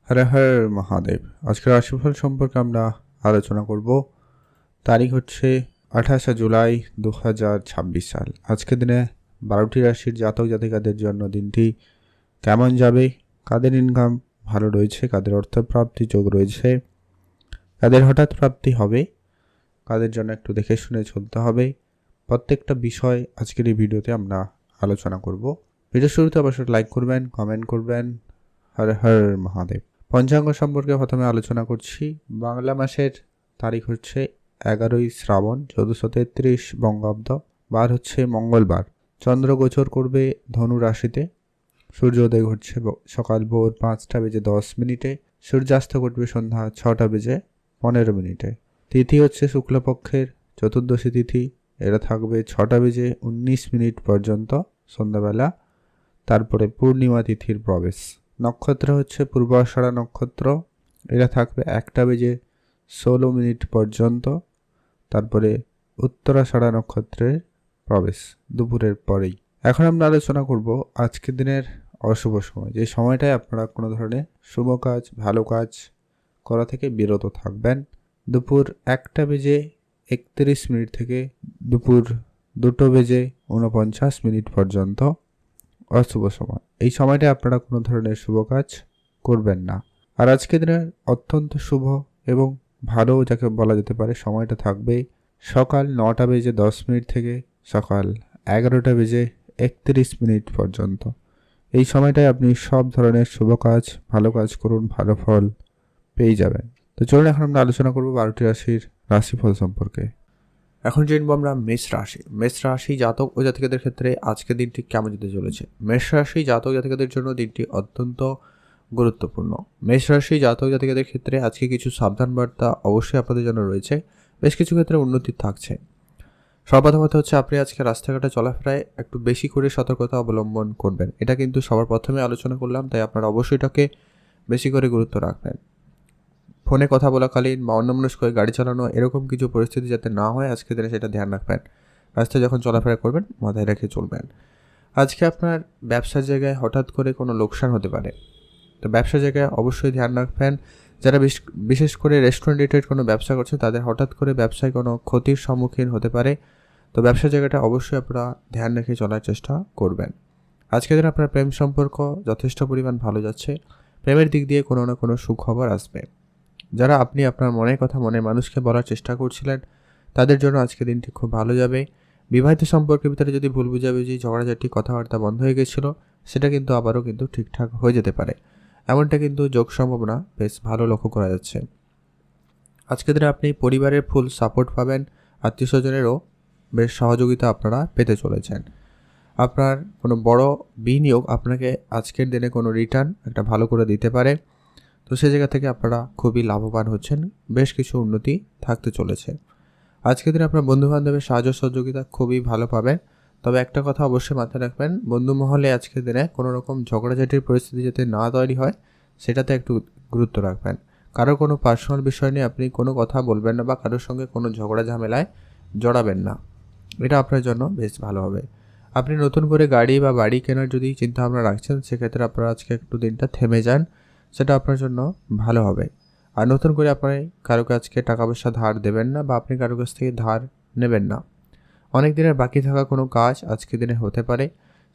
হর হর মহাদেব। আজকের রাশিফল সম্পর্কে আমরা আলোচনা করব। তারিখ হচ্ছে 28 জুলাই 2026 সাল। আজকের দিনে 12টি রাশির জাতক জাতিকাদের জন্য দিনটি কেমন যাবে, কাদের ইনকাম ভালো রয়েছে, কাদের অর্থপ্রাপ্তি যোগ রয়েছে, কাদের হঠাৎ প্রাপ্তি হবে, কাদের জন্য একটু দেখে শুনে চলতে হবে, প্রত্যেকটা বিষয় আজকের এই ভিডিওতে আমরা আলোচনা করব। ভিডিও শুরুতে অবশ্যই লাইক করবেন, কমেন্ট করবেন। হর হর মহাদেব। পঞ্চাঙ্গ সম্পর্কে প্রথমে আলোচনা করছি। বাংলা মাসের তারিখ হচ্ছে 11ই শ্রাবণ 1433 বঙ্গাব্দ। বার হচ্ছে মঙ্গলবার। চন্দ্র গোচর করবে ধনু রাশিতে। সূর্যোদয় ঘটছে সকাল ভোর 5:10 সূর্যাস্ত ঘটবে সন্ধ্যা 6:15 তিথি হচ্ছে শুক্লপক্ষের চতুর্দশী তিথি। এটা থাকবে 6:19 পর্যন্ত সন্ধ্যাবেলা। তারপরে পূর্ণিমা তিথির প্রবেশ। নক্ষত্র হচ্ছে পূর্বাষাঢ়া নক্ষত্র। এটা থাকবে 1:16 পর্যন্ত। তারপরে উত্তরাষাঢ়া নক্ষত্রের প্রবেশ দুপুরের পরেই। এখন আমরা আলোচনা করব আজকের দিনের অশুভ সময়, যে সময়টায় আপনারা কোনো ধরনের শুভ কাজ, ভালো কাজ করা থেকে বিরত থাকবেন। দুপুর 1:31 থেকে দুপুর 2:49 পর্যন্ত অশুভ সময়। এই সময়টা আপনারা কোনো ধরনের শুভ কাজ করবেন না। আর আজকের দিনের অত্যন্ত শুভ এবং ভালো যাকে বলা যেতে পারে সময়টা থাকবে সকাল 9:10 থেকে সকাল 11:31 পর্যন্ত। এই সময়টায় আপনি সব ধরনের শুভ কাজ, ভালো কাজ করুন, ভালো ফল পেয়ে যাবেন। তো চলুন এখন আমরা আলোচনা করব 12টি রাশির রাশিফল সম্পর্কে। এখন জানবো আমরা মেষ রাশি। মেষ রাশি জাতক ও জাতিকাদের ক্ষেত্রে আজকের দিনটি কেমন যেতে চলেছে। মেষ রাশি জাতক জাতিকাদের জন্য দিনটি অত্যন্ত গুরুত্বপূর্ণ। মেষ রাশি জাতক জাতিকাদের ক্ষেত্রে আজকে কিছু সাবধান বার্তা অবশ্যই আপনাদের জন্য রয়েছে। বেশ কিছু ক্ষেত্রে উন্নতি থাকছে। সর্বপ্রথমত হচ্ছে আপনি আজকে রাস্তাঘাটে চলাফেরায় একটু বেশি করে সতর্কতা অবলম্বন করবেন। এটা কিন্তু সবার প্রথমে আলোচনা করলাম, তাই আপনারা অবশ্যই এটাকে বেশি করে গুরুত্ব রাখবেন। ফোনে কথা বলাকালীন বা অন্যমনস্ক হয়ে গাড়ি চালানো এরকম কিছু পরিস্থিতি যাতে না হয় আজকের দিনে সেটা ধ্যান রাখবেন। রাস্তায় যখন চলাফেরা করবেন মাথায় রেখে চলবেন। আজকে আপনার ব্যবসার জায়গায় হঠাৎ করে কোনো লোকসান হতে পারে, তো ব্যবসার জায়গায় অবশ্যই ধ্যান রাখবেন। যারা বিশেষ করে রেস্টুরেন্ট রিলেটেড কোনো ব্যবসা করছে তাদের হঠাৎ করে ব্যবসায় কোনো ক্ষতির সম্মুখীন হতে পারে, তো ব্যবসার জায়গাটা অবশ্যই আপনারা ধ্যান রেখে চলার চেষ্টা করবেন। আজকের দিন আপনার প্রেম সম্পর্ক যথেষ্ট পরিমাণ ভালো যাচ্ছে। প্রেমের দিক দিয়ে কোনো না কোনো সুখবর আসবে। যারা আপনি আপনার মনের কথা মনের মানুষকে বলার চেষ্টা করছিলেন তাদের জন্য আজকের দিনটি খুব ভালো যাবে। বিবাহিত সম্পর্কের ভিতরে যদি ভুল বুঝাবুঝি, ঝগড়াঝাটি, কথাবার্তা বন্ধ হয়ে গেছিলো সেটা কিন্তু আবারও কিন্তু ঠিকঠাক হয়ে যেতে পারে, এমনটা কিন্তু যোগ সম্ভাবনা বেশ ভালো লক্ষ্য করা যাচ্ছে। আজকের দিনে আপনি পরিবারের ফুল সাপোর্ট পাবেন। আত্মীয় স্বজনেরও বেশ সহযোগিতা আপনারা পেতে চলেছেন। আপনার কোনো বড় বিনিয়োগ আপনাকে আজকের দিনে কোনো রিটার্ন একটা ভালো করে দিতে পারে, তো সে জায়গা থেকে আপনারা খুবই লাভবান হচ্ছেন। বেশ কিছু উন্নতি থাকতে চলেছে। আজকের দিনে আপনার বন্ধুবান্ধবের সাহায্য সহযোগিতা খুবই ভালো পাবেন। তবে একটা কথা অবশ্যই মাথায় রাখবেন, বন্ধু মহলে আজকের দিনে কোনো রকম ঝগড়াঝাটির পরিস্থিতি যাতে না তৈরি হয় সেটাতে একটু গুরুত্ব রাখবেন। কারো কোনো পার্সোনাল বিষয় নিয়ে আপনি কোনো কথা বলবেন না বা কারোর সঙ্গে কোনো ঝগড়া ঝামেলায় জড়াবেন না, এটা আপনার জন্য বেশ ভালো হবে। আপনি নতুন করে গাড়ি বা বাড়ি কেনার যদি চিন্তাভাবনা রাখছেন সেক্ষেত্রে আপনারা আজকে একটু দিনটা থেমে যান, সেটা আপনার জন্য ভালো হবে। আর নতুন করে আপনি কারো কাছকে টাকা পয়সা ধার দেবেন না বা আপনি কারো কাছ থেকে ধার নেবেন না। অনেক দিনের বাকি থাকা কোনো কাজ আজকের দিনে হতে পারে,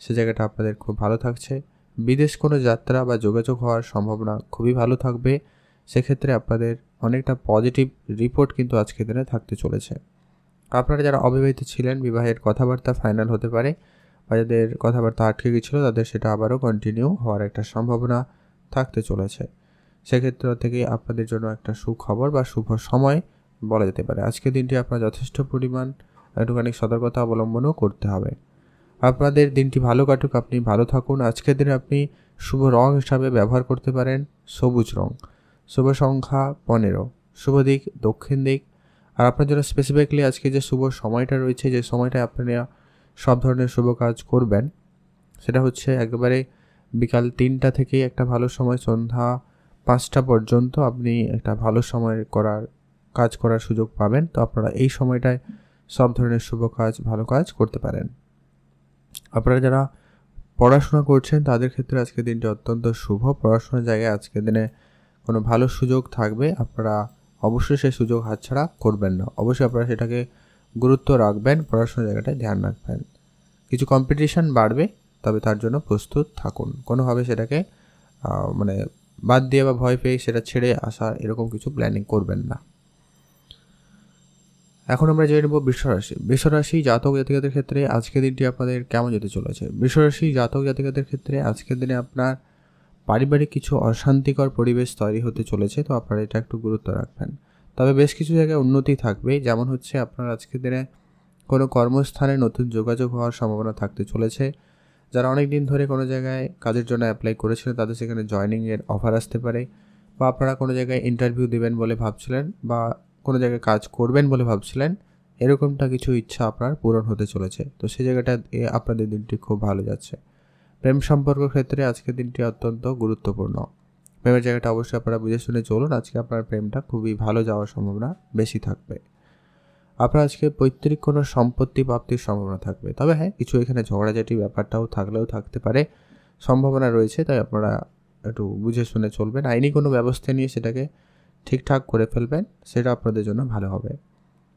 সে জায়গাটা আপনাদের খুব ভালো থাকছে। বিদেশ কোনো যাত্রা বা যোগাযোগ হওয়ার সম্ভাবনা খুবই ভালো থাকবে। সেক্ষেত্রে আপনাদের অনেকটা পজিটিভ রিপোর্ট কিন্তু আজকের দিনে থাকতে চলেছে। আপনারা যারা অবিবাহিত ছিলেন বিবাহের কথাবার্তা ফাইনাল হতে পারে, বা যাদের কথাবার্তা আটকে গেছিলো তাদের সেটা আবারও কন্টিনিউ হওয়ার একটা সম্ভাবনা থাকতে চলেছে। সেক্ষেত্র থেকে আপনাদের জন্য একটা সুখবর বা শুভ সময় বলা যেতে পারে। আজকের দিনটি আপনার যথেষ্ট পরিমাণ একটুখানি সতর্কতা অবলম্বনও করতে হবে। আপনাদের দিনটি ভালো কাটুক, আপনি ভালো থাকুন। আজকের দিনে আপনি শুভ রং হিসাবে ব্যবহার করতে পারেন সবুজ রং। শুভ সংখ্যা 15, শুভ দিক দক্ষিণ দিক। আর আপনার জন্য স্পেসিফিকলি আজকে যে শুভ সময়টা রয়েছে, যে সময়টায় আপনারা সব ধরনের শুভ কাজ করবেন, সেটা হচ্ছে একেবারে বিকাল 3টা থেকে একটা ভালো সময়, সন্ধ্যা 5টা পর্যন্ত আপনি একটা ভালো সময় কাজ করার সুযোগ পাবেন। তো আপনারা এই সময়টায় সব ধরনের শুভ কাজ, ভালো কাজ করতে পারেন। আপনারা যারা পড়াশোনা করছেন তাদের ক্ষেত্রে আজকের দিনটি অত্যন্ত শুভ। পড়াশোনার জায়গায় আজকের দিনে কোনো ভালো সুযোগ থাকবে, আপনারা অবশ্যই সেই সুযোগ হাতছাড়া করবেন না। অবশ্যই আপনারা সেটাকে গুরুত্ব রাখবেন, পড়াশোনার জায়গাটায় ধ্যান রাখবেন। কিছু কম্পিটিশান বাড়বে, তবে তার জন্য প্রস্তুত থাকুন। কোনোভাবে সেটাকে মানে বাদ দিয়ে বা ভয় পেয়ে সেটা ছেড়ে আসা এরকম কিছু প্ল্যানিং করবেন না। এখন আমরা জেনে নেব বৃষরাশি। বৃষরাশি জাতক জাতিকাদের ক্ষেত্রে আজকের দিনটি আপনাদের কেমন যেতে চলেছে। বৃষরাশি জাতক জাতিকাদের ক্ষেত্রে আজকের দিনে আপনার পারিবারিক কিছু অশান্তিকর পরিবেশ তৈরি হতে চলেছে, তো আপনারা এটা একটু গুরুত্ব রাখবেন। তবে বেশ কিছু জায়গায় উন্নতি থাকবে, যেমন হচ্ছে আপনার আজকের দিনে কোনো কর্মস্থানে নতুন যোগাযোগ হওয়ার সম্ভাবনা থাকতে চলেছে। যারা অনেক দিন ধরে কোনো জায়গায় কাজের জন্য অ্যাপ্লাই করেছিলেন তাদের সেখানে জয়েনিংয়ের অফার আসতে পারে, বা আপনারা কোনো জায়গায় ইন্টারভিউ দেবেন বলে ভাবছিলেন, বা কোনো জায়গায় কাজ করবেন বলে ভাবছিলেন, এরকমটা কিছু ইচ্ছা আপনার পূরণ হতে চলেছে। তো সেই জায়গাটা আপনাদের দিনটি খুব ভালো যাচ্ছে। প্রেম সম্পর্ক ক্ষেত্রে আজকের দিনটি অত্যন্ত গুরুত্বপূর্ণ। প্রেমের জায়গাটা অবশ্যই আপনারা বুঝে শুনে চলুন। আজকে আপনার প্রেমটা খুবই ভালো যাওয়ার সম্ভাবনা বেশি থাকবে। আপনার আজকে পৈতৃক কোনো সম্পত্তি প্রাপ্তির সম্ভাবনা থাকবে, তবে হ্যাঁ, কিছু এখানে ঝগড়াঝাটি ব্যাপারটাও থাকতে পারে, সম্ভাবনা রয়েছে। তাই আপনারা একটু বুঝে শুনে চলবেন। আইনি কোনো ব্যবস্থা নিয়ে সেটাকে ঠিকঠাক করে ফেলবেন, সেটা আপনাদের জন্য ভালো হবে।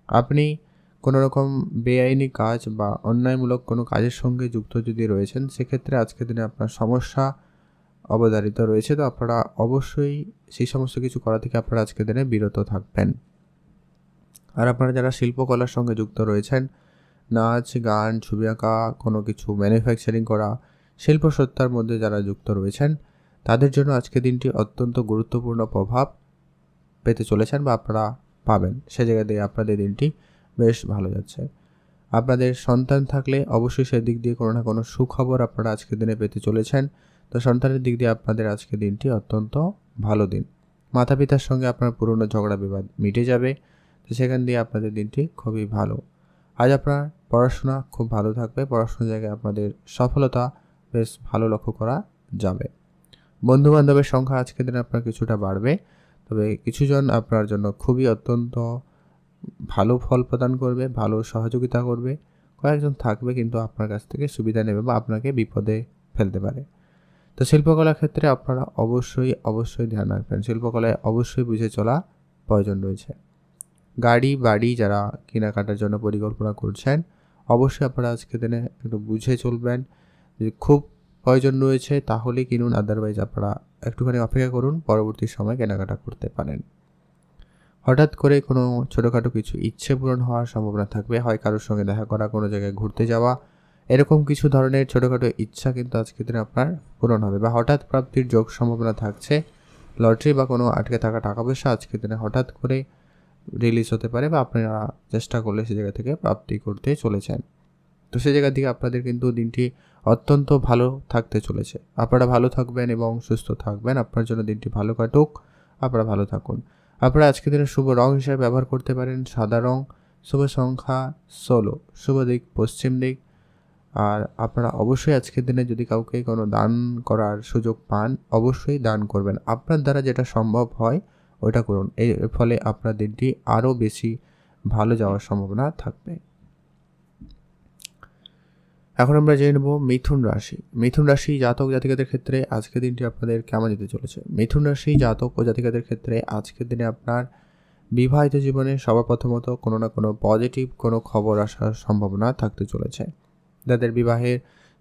আপনি কোনো রকম বেআইনি কাজ বা অন্যায়মূলক কোনো কাজের সঙ্গে যুক্ত যদি রয়েছেন, সেক্ষেত্রে আজকের দিনে আপনার সমস্যা অবধারিত রয়েছে। তো আপনারা অবশ্যই সেই সমস্ত কিছু করা থেকে আপনারা আজকের দিনে বিরত থাকবেন। আর আপনারা যারা শিল্পকলার সঙ্গে যুক্ত রয়েছেন, নাচ, গান, ছবি আঁকা, কোনো কিছু ম্যানুফ্যাকচারিং করা, শিল্পসত্তার মধ্যে যারা যুক্ত রয়েছেন, তাদের জন্য আজকের দিনটি অত্যন্ত গুরুত্বপূর্ণ প্রভাব পেতে চলেছেন বা আপনারা পাবেন। সে জায়গা দিয়ে আপনাদের দিনটি বেশ ভালো যাচ্ছে। আপনাদের সন্তান থাকলে অবশ্যই সেদিক দিয়ে কোনো না কোনো সুখবর আপনারা আজকের দিনে পেতে চলেছেন। তো সন্তানের দিক দিয়ে আপনাদের আজকের দিনটি অত্যন্ত ভালো দিন। মাতা পিতার সঙ্গে আপনার পুরনো ঝগড়া বিবাদ মিটে যাবে, তো সেখান দিয়ে আপনাদের দিনটি খুবই ভালো। আজ আপনার পড়াশোনা খুব ভালো থাকবে, পড়াশোনার জায়গায় আপনাদের সফলতা বেশ ভালো লক্ষ্য করা যাবে। বন্ধুবান্ধবের সংখ্যা আজকের দিনে আপনার কিছুটা বাড়বে, তবে কিছুজন আপনার জন্য খুবই অত্যন্ত ভালো ফল প্রদান করবে, ভালো সহযোগিতা করবে। কয়েকজন থাকবে কিন্তু আপনার কাছ থেকে সুবিধা নেবে বা আপনাকে বিপদে ফেলতে পারে। তো শিল্পকলার ক্ষেত্রে আপনারা অবশ্যই ধ্যান রাখবেন। শিল্পকলায় অবশ্যই বুঝে চলা প্রয়োজন রয়েছে। গাড়ি বাড়ি যারা কেনাকাটার জন্য পরিকল্পনা করছেন, অবশ্যই আপনারা আজকের দিনে একটু বুঝে চলবেন। যদি খুব প্রয়োজন রয়েছে তাহলেই কিনুন, আদারওয়াইজ আপনারা একটুখানি অপেক্ষা করুন, পরবর্তী সময় কেনাকাটা করতে পারেন। হঠাৎ করে কোনো ছোটোখাটো কিছু ইচ্ছে পূরণ হওয়ার সম্ভাবনা থাকবে, হয় কারোর সঙ্গে দেখা করা, কোনো জায়গায় ঘুরতে যাওয়া, এরকম কিছু ধরনের ছোটোখাটো ইচ্ছা কিন্তু আজকের দিনে আপনার পূরণ হবে, বা হঠাৎ প্রাপ্তির যোগ সম্ভাবনা থাকছে। লটারি বা কোনো আটকে থাকা টাকা পয়সা আজকের দিনে হঠাৎ করে রিলিজ হতে পারে, বা আপনারা চেষ্টা করলে সে জায়গা থেকে প্রাপ্তি করতে চলেছেন। তো সে জায়গা থেকে আপনাদের কিন্তু দিনটি অত্যন্ত ভালো থাকতে চলেছে। আপনারা ভালো থাকবেন এবং সুস্থ থাকবেন। আপনার জন্য দিনটি ভালো কাটুক, আপনারা ভালো থাকুন। আপনারা আজকের দিনে শুভ রং হিসেবে ব্যবহার করতে পারেন সাদা রং, শুভ সংখ্যা 16, শুভ দিক পশ্চিম দিক। আর আপনারা অবশ্যই আজকের দিনে যদি কাউকে কোনো দান করার সুযোগ পান, অবশ্যই দান করবেন। আপনার দ্বারা যেটা সম্ভব হয় ওইটা করুন। এর ফলে আপনার দিনটি আরও বেশি ভালো যাওয়ার সম্ভাবনা থাকবে। এখন আমরা জেনে নেব মিথুন রাশি। মিথুন রাশি জাতক জাতিকাদের ক্ষেত্রে আজকের দিনটি আপনাদের কেমন যেতে চলেছে। মিথুন রাশি জাতক ও জাতিকাদের ক্ষেত্রে আজকের দিনে আপনার বিবাহিত জীবনে সবার প্রথমত কোনো না কোনো পজিটিভ কোনো খবর আসার সম্ভাবনা থাকতে চলেছে। যাদের বিবাহের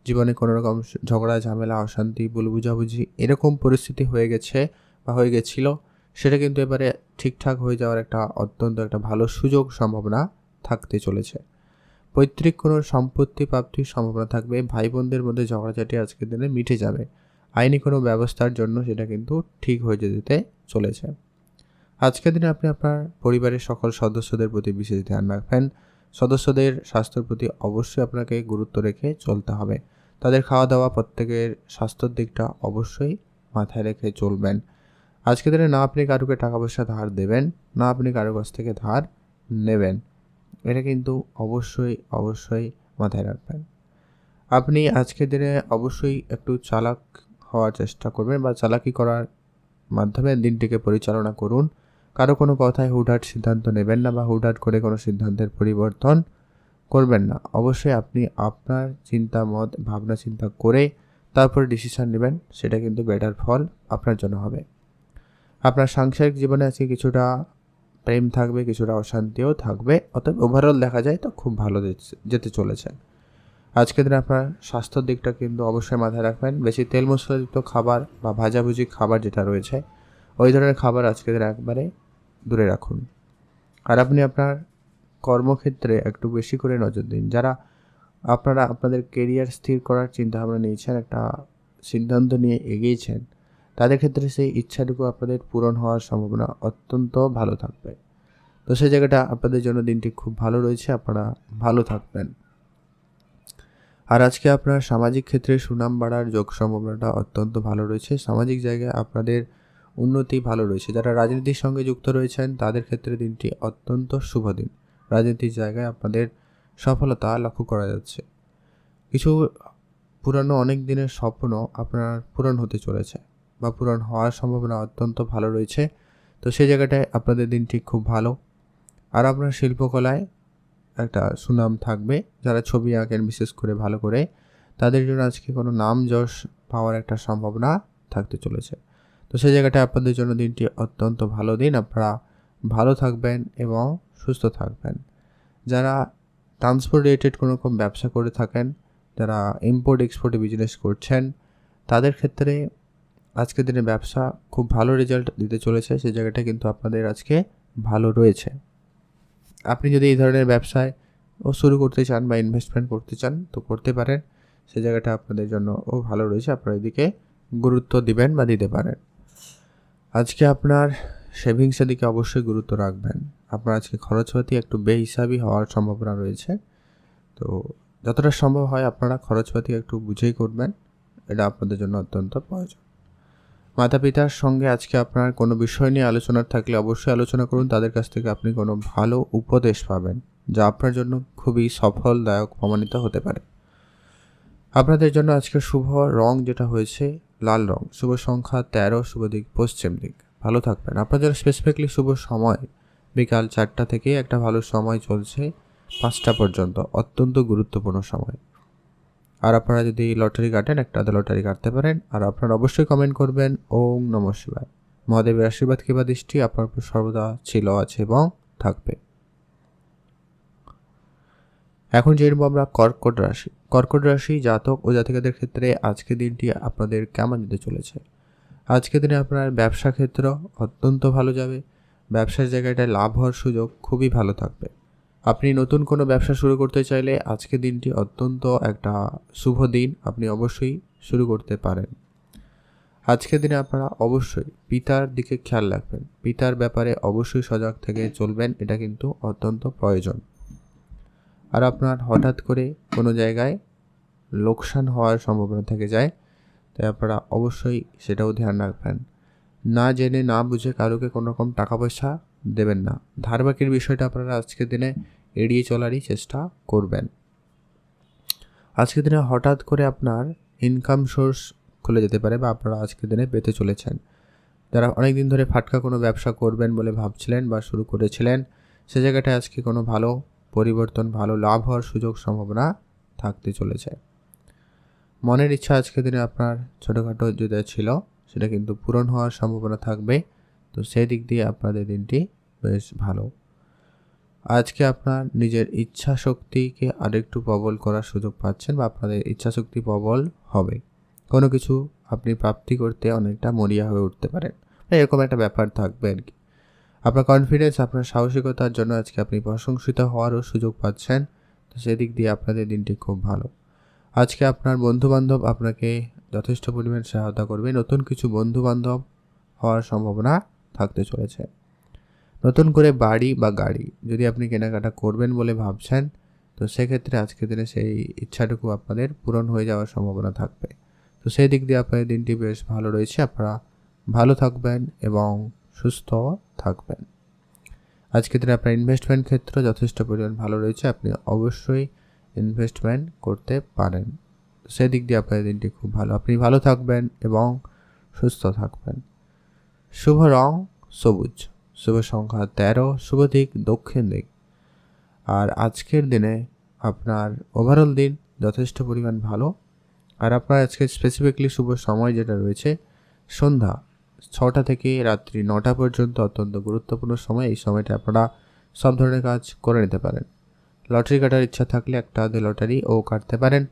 জীবনে কোনো রকম ঝগড়া ঝামেলা অশান্তি ভুল বুঝাবুঝি এরকম পরিস্থিতি হয়ে গেছে বা হয়ে গেছিল, সেটা কিন্তু এবারে ঠিকঠাক হয়ে যাওয়ার অত্যন্ত একটা ভালো সুযোগ সম্ভাবনা থাকতে চলেছে। পৈতৃক কোনো সম্পত্তি প্রাপ্তির সম্ভাবনা থাকবে। ভাই বোনদের মধ্যে ঝগড়াঝাটি আজকের দিনে মিটে যাবে। আইনি কোনো ব্যবস্থার জন্য সেটা কিন্তু ঠিক হয়ে যেতে চলেছে। আজকের দিনে আপনি আপনার পরিবারের সকল সদস্যদের প্রতি বিশেষ ধ্যান রাখবেন। সদস্যদের স্বাস্থ্যের প্রতি অবশ্যই আপনাকে গুরুত্ব রেখে চলতে হবে। তাদের খাওয়া দাওয়া, প্রত্যেকের স্বাস্থ্যের দিকটা অবশ্যই মাথায় রেখে চলবেন। আজকের দিনে না আপনি কারুকে টাকা পয়সা ধার দেবেন, না আপনি কারো কাছ থেকে ধার নেবেন। এটা কিন্তু অবশ্যই মাথায় রাখবেন। আপনি আজকের দিনে অবশ্যই একটু চালাক হওয়ার চেষ্টা করবেন, বা চালাকি করার মাধ্যমে দিনটিকে পরিচালনা করুন। কারো কোনো কথায় হুটহাট সিদ্ধান্ত নেবেন না, বা হুটহাট করে কোনো সিদ্ধান্তের পরিবর্তন করবেন না। অবশ্যই আপনি আপনার ভাবনা চিন্তা করে তারপরে ডিসিশন নেবেন, সেটা কিন্তু বেটার ফল আপনার জন্য হবে। আপনার সাংসারিক জীবনে আজকে কিছুটা প্রেম থাকবে, কিছুটা অশান্তিও থাকবে, অতএব ওভারঅল দেখা যায় তো খুব ভালো যেতে চলেছে। আজকের দিনে আপনার স্বাস্থ্যের দিকটা কিন্তু অবশ্যই মাথায় রাখবেন। বেশি তেল মশলাযুক্ত খাবার বা ভাজাভুজি খাবার যেটা রয়েছে ওই ধরনের খাবার আজকের দিনে একবারে দূরে রাখুন। আর আপনি আপনার কর্মক্ষেত্রে একটু বেশি করে নজর দিন। যারা আপনারা আপনাদের কেরিয়ার স্থির করার চিন্তাভাবনা নিয়েছেন, একটা সিদ্ধান্ত নিয়ে এগিয়েছেন, তাদের ক্ষেত্রে সেই ইচ্ছাটুকু আপনাদের পূরণ হওয়ার সম্ভাবনা অত্যন্ত ভালো থাকবে। তো সেই জায়গাটা আপনাদের জন্য দিনটি খুব ভালো রয়েছে, আপনারা ভালো থাকবেন। আর আজকে আপনার সামাজিক ক্ষেত্রে সুনাম বাড়ার যোগ সম্ভাবনাটা অত্যন্ত ভালো রয়েছে। সামাজিক জায়গায় আপনাদের উন্নতি ভালো রয়েছে। যারা রাজনীতির সঙ্গে যুক্ত রয়েছেন তাদের ক্ষেত্রে দিনটি অত্যন্ত শুভ দিন। রাজনীতির জায়গায় আপনাদের সফলতা লক্ষ্য করা যাচ্ছে। কিছু পুরানো অনেক দিনের স্বপ্ন আপনার পূরণ হতে চলেছে বা পূরণ হওয়ার সম্ভাবনা অত্যন্ত ভালো রয়েছে। তো সেই জায়গাটায় আপনাদের দিনটি খুব ভালো। আর আপনার শিল্পকলায় একটা সুনাম থাকবে। যারা ছবি আঁকেন বিশেষ করে ভালো করে, তাদের জন্য আজকে কোনো নাম যশ পাওয়ার একটা সম্ভাবনা থাকতে চলেছে। তো সেই জায়গাটায় আপনাদের জন্য দিনটি অত্যন্ত ভালো দিন। আপনারা ভালো থাকবেন এবং সুস্থ থাকবেন। যারা ট্রান্সপোর্ট রিলেটেড কোনো রকম ব্যবসা করে থাকেন, যারা ইম্পোর্ট এক্সপোর্টে বিজনেস করছেন, তাদের ক্ষেত্রে আজকের দিনে ব্যবসা খুব ভালো রেজাল্ট দিতে চলেছে। সেই জায়গাটা কিন্তু আপনাদের আজকে ভালো রয়েছে। আপনি যদি এই ধরনের ব্যবসায় শুরু করতে চান বা ইনভেস্টমেন্ট করতে চান তো করতে পারেন। সেই জায়গাটা আপনাদের জন্য ভালো রয়েছে, আপনারা এদিকে গুরুত্ব দিবেন বা দিতে পারেন। আজকে আপনার সেভিংসের দিকে অবশ্যই গুরুত্ব রাখবেন। আপনার আজকে খরচপাতি একটু বেহিসাবি হওয়ার সম্ভাবনা রয়েছে। তো যতটা সম্ভব হয় আপনারা খরচপাতি একটু বুঝেই করবেন, এটা আপনাদের জন্য অত্যন্ত প্রয়োজন। মাতা পিতার সঙ্গে আজকে আপনার কোনো বিষয় নিয়ে আলোচনার থাকলে অবশ্যই আলোচনা করুন। তাদের কাছ থেকে আপনি কোনো ভালো উপদেশ পাবেন যা আপনার জন্য খুবই সফলদায়ক প্রমাণিত হতে পারে। আপনাদের জন্য আজকে শুভ রং যেটা হয়েছে লাল রং, শুভ সংখ্যা 13, শুভ দিক পশ্চিম দিক। ভালো থাকবেন। আপনার জন্য স্পেসিফিকলি শুভ সময় বিকাল 4টা থেকে একটা ভালো সময় চলছে 5টা পর্যন্ত, অত্যন্ত গুরুত্বপূর্ণ সময়। আর আপনারা যদি লটারি কাটেন, একটা লটারি কাটতে পারেন। আর আপনারা অবশ্যই কমেন্ট করবেন ওম নমঃ শিবায়। মহাদেবের আশীর্বাদ কিংবা দৃষ্টি আপনার উপর সর্বদা ছিল, আছে এবং থাকবে। এখন জেনব আমরা কর্কট রাশি। কর্কট রাশি জাতক ও জাতিকাদের ক্ষেত্রে আজকের দিনটি আপনাদের কেমন যেতে চলেছে। আজকের দিনে আপনার ব্যবসা ক্ষেত্র অত্যন্ত ভালো যাবে। ব্যবসার জায়গাটায় লাভ হওয়ার সুযোগ খুবই ভালো থাকবে। আপনি নতুন কোনো ব্যবসা শুরু করতে চাইলে আজকের দিনটি অত্যন্ত একটা শুভ দিন, আপনি অবশ্যই শুরু করতে পারেন। আজকের দিনে আপনারা অবশ্যই পিতার দিকে খেয়াল রাখবেন, পিতার ব্যাপারে অবশ্যই সজাগ থেকে চলবেন, এটা কিন্তু অত্যন্ত প্রয়োজন। আর আপনার হঠাৎ করে কোনো জায়গায় লোকসান হওয়ার সম্ভাবনা থেকে যায়, তাই আপনারা অবশ্যই সেটাও ধ্যান রাখবেন। না জেনে না বুঝে কারোকে কোনো রকম টাকা পয়সা দেবেন না। ধার বাকির বিষয়টা আপনারা আজকের দিনে এড়িয়ে চলারই চেষ্টা করবেন। আজকের দিনে হঠাৎ করে আপনার ইনকাম সোর্স খুলে যেতে পারে বা আপনারা আজকের দিনে পেতে চলেছেন। যারা অনেক দিন ধরে ফাটকা কোনো ব্যবসা করবেন বলে ভাবছিলেন বা শুরু করেছিলেন, সে জায়গাটায় আজকে কোনো ভালো পরিবর্তন, ভালো লাভ হওয়ার সুযোগ সম্ভাবনা থাকতে চলেছে। মনের ইচ্ছা আজকের দিনে আপনার ছোটোখাটো যেটা ছিল সেটা কিন্তু পূরণ হওয়ার সম্ভাবনা থাকবে। তো সেই দিক দিয়ে আপনাদের দিনটি বেশ ভালো। আজকে আপনার নিজের ইচ্ছা শক্তিকে আরেকটু প্রবল করার সুযোগ পাচ্ছেন বা আপনাদের ইচ্ছা শক্তি প্রবল হবে। কোনো কিছু আপনি প্রাপ্তি করতে অনেকটা মরিয়া হয়ে উঠতে পারেন, এরকম একটা ব্যাপার থাকবে আর কি। আপনার কনফিডেন্স, আপনার সাহসিকতার জন্য আজকে আপনি প্রশংসিত হওয়ারও সুযোগ পাচ্ছেন। তো সেদিক দিয়ে আপনাদের দিনটি খুব ভালো। আজকে আপনার বন্ধুবান্ধব আপনাকে যথেষ্ট পরিমাণ সহায়তা করবে। নতুন কিছু বন্ধুবান্ধব হওয়ার সম্ভাবনা থাকতে চলেছে। নতুন করে বাড়ি বা গাড়ি যদি আপনি কেনাকাটা করবেন বলে ভাবছেন, তো সেক্ষেত্রে আজকের দিনে সেই ইচ্ছাটুকু আপনাদের পূরণ হয়ে যাওয়ার সম্ভাবনা থাকবে। তো সেই দিক দিয়ে আপনাদের দিনটি বেশ ভালো রয়েছে। আপনারা ভালো থাকবেন এবং সুস্থ থাকবেন। আজকের দিনে আপনার ইনভেস্টমেন্ট ক্ষেত্র যথেষ্ট পরিমাণ ভালো রয়েছে, আপনি অবশ্যই ইনভেস্টমেন্ট করতে পারেন। সেই দিক দিয়ে আপনার দিনটি খুব ভালো। আপনি ভালো থাকবেন এবং সুস্থ থাকবেন। শুভ রং সবুজ, শুভ সংখ্যা 13, শুভ দিক দক্ষিণ দিক। আর আজকের দিনে আপনার ওভারঅল দিন যথেষ্ট পরিমাণ ভালো। আর আপনার আজকে স্পেসিফিকলি শুভ সময় যেটা রয়েছে সন্ধ্যা 6টা থেকে রাত্রি 9টা পর্যন্ত অত্যন্ত গুরুত্বপূর্ণ সময়। এই সময়টা আপনারা সব ধরনের কাজ করে নিতে পারেন। লটারি কাটার ইচ্ছা থাকলে একটা আধে লটারিও কাটতে পারেন।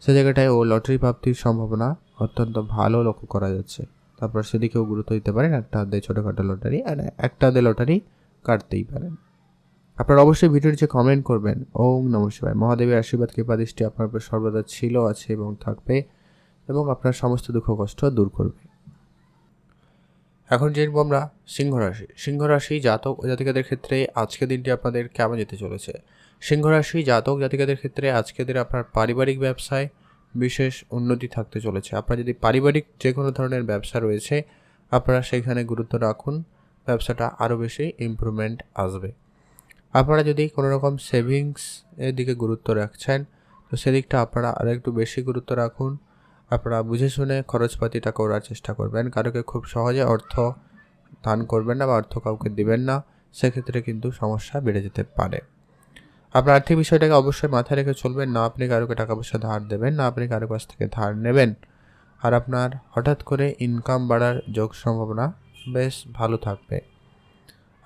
সে জায়গাটায় লটারি প্রাপ্তির সম্ভাবনা অত্যন্ত ভালো লক্ষ্য করা যাচ্ছে। তারপর সেদিকেও গুরুত্ব দিতে পারেন, একটা আধে ছোটোখাটো লটারি আর একটা আধে লটারি কাটতেই পারেন। আপনারা অবশ্যই ভিডিওর যে কমেন্ট করবেন ওম নমঃ শিবায়, মহাদেবের আশীর্বাদ কৃপা দৃষ্টি আপনার উপর সর্বদা ছিল, আছে এবং থাকবে এবং আপনার সমস্ত দুঃখ কষ্ট দূর করবে। এখন জেনব আমরা সিংহ রাশি। সিংহ রাশি জাতক ও জাতিকাদের ক্ষেত্রে আজকের দিনটি আপনাদের কেমন যেতে চলেছে? সিংহ রাশি জাতক জাতিকাদের ক্ষেত্রে আজকের দিনে আপনার পারিবারিক ব্যবসায় বিশেষ উন্নতি থাকতে চলেছে। আপনার যদি পারিবারিক যে কোনো ধরনের ব্যবসা রয়েছে আপনারা সেখানে গুরুত্ব রাখুন, ব্যবসাটা আরও বেশি ইমপ্রুভমেন্ট আসবে। আপনারা যদি কোনো রকম সেভিংস এর দিকে গুরুত্ব রাখছেন তো সেদিকটা আপনারা আরও একটু বেশি গুরুত্ব রাখুন। আপনারা বুঝে শুনে খরচপাতিটা করার চেষ্টা করবেন। কারোকে খুব সহজে অর্থ দান করবেন না বা অর্থ কাউকে দিবেন না, সেক্ষেত্রে কিন্তু সমস্যা বেড়ে যেতে পারে। আপনার আর্থিক বিষয়টাকে অবশ্যই মাথায় রেখে চলবেন, না আপনি কারোকে টাকা পয়সা ধার দেবেন, না আপনি কারো কাছ থেকে ধার নেবেন। আর আপনার হঠাৎ করে ইনকাম বাড়ার যোগ সম্ভাবনা বেশ ভালো থাকবে।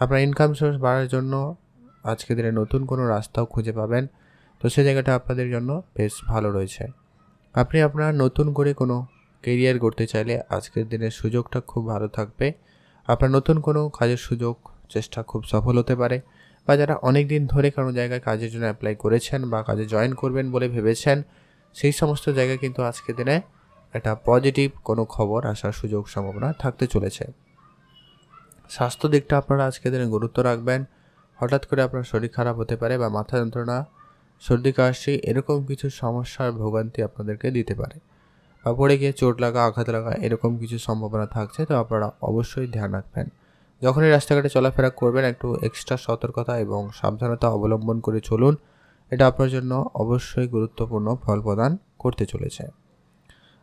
আপনার ইনকাম সোর্স বাড়ার জন্য আজকের দিনে নতুন কোনো রাস্তাও খুঁজে পাবেন, তো সেই জায়গাটা আপনাদের জন্য বেশ ভালো রয়েছে। আপনি আপনার নতুন করে কোনো কেরিয়ার গড়তে চাইলে আজকের দিনের সুযোগটা খুব ভালো থাকবে। আপনার নতুন কোনো কাজের সুযোগ চেষ্টা খুব সফল হতে পারে, বা যারা অনেক দিন ধরে কোনো জায়গায় কাজের জন্য অ্যাপ্লাই করেছেন বা কাজে জয়েন করবেন বলে ভেবেছেন, সেই সমস্ত জায়গায় কিন্তু আজকের দিনে একটা পজিটিভ কোনো খবর আসার সুযোগ সম্ভাবনা থাকতে চলেছে। স্বাস্থ্য দিকটা আপনারা আজকের দিনে গুরুত্ব রাখবেন। হঠাৎ করে আপনার শরীর খারাপ হতে পারে বা মাথা যন্ত্রণা, সর্দি কাশি এরকম কিছু সমস্যার ভোগান্তি আপনাদেরকে দিতে পারে, বা পড়ে গিয়ে চোট লাগা, আঘাত লাগা এরকম কিছু সম্ভাবনা থাকছে, তো আপনারা অবশ্যই ধ্যান রাখবেন। যখনই রাস্তাঘাটে চলাফেরা করবেন একটু এক্সট্রা সতর্কতা এবং সাবধানতা অবলম্বন করে চলুন, এটা আপনার জন্য অবশ্যই গুরুত্বপূর্ণ ফল প্রদান করতে চলেছে।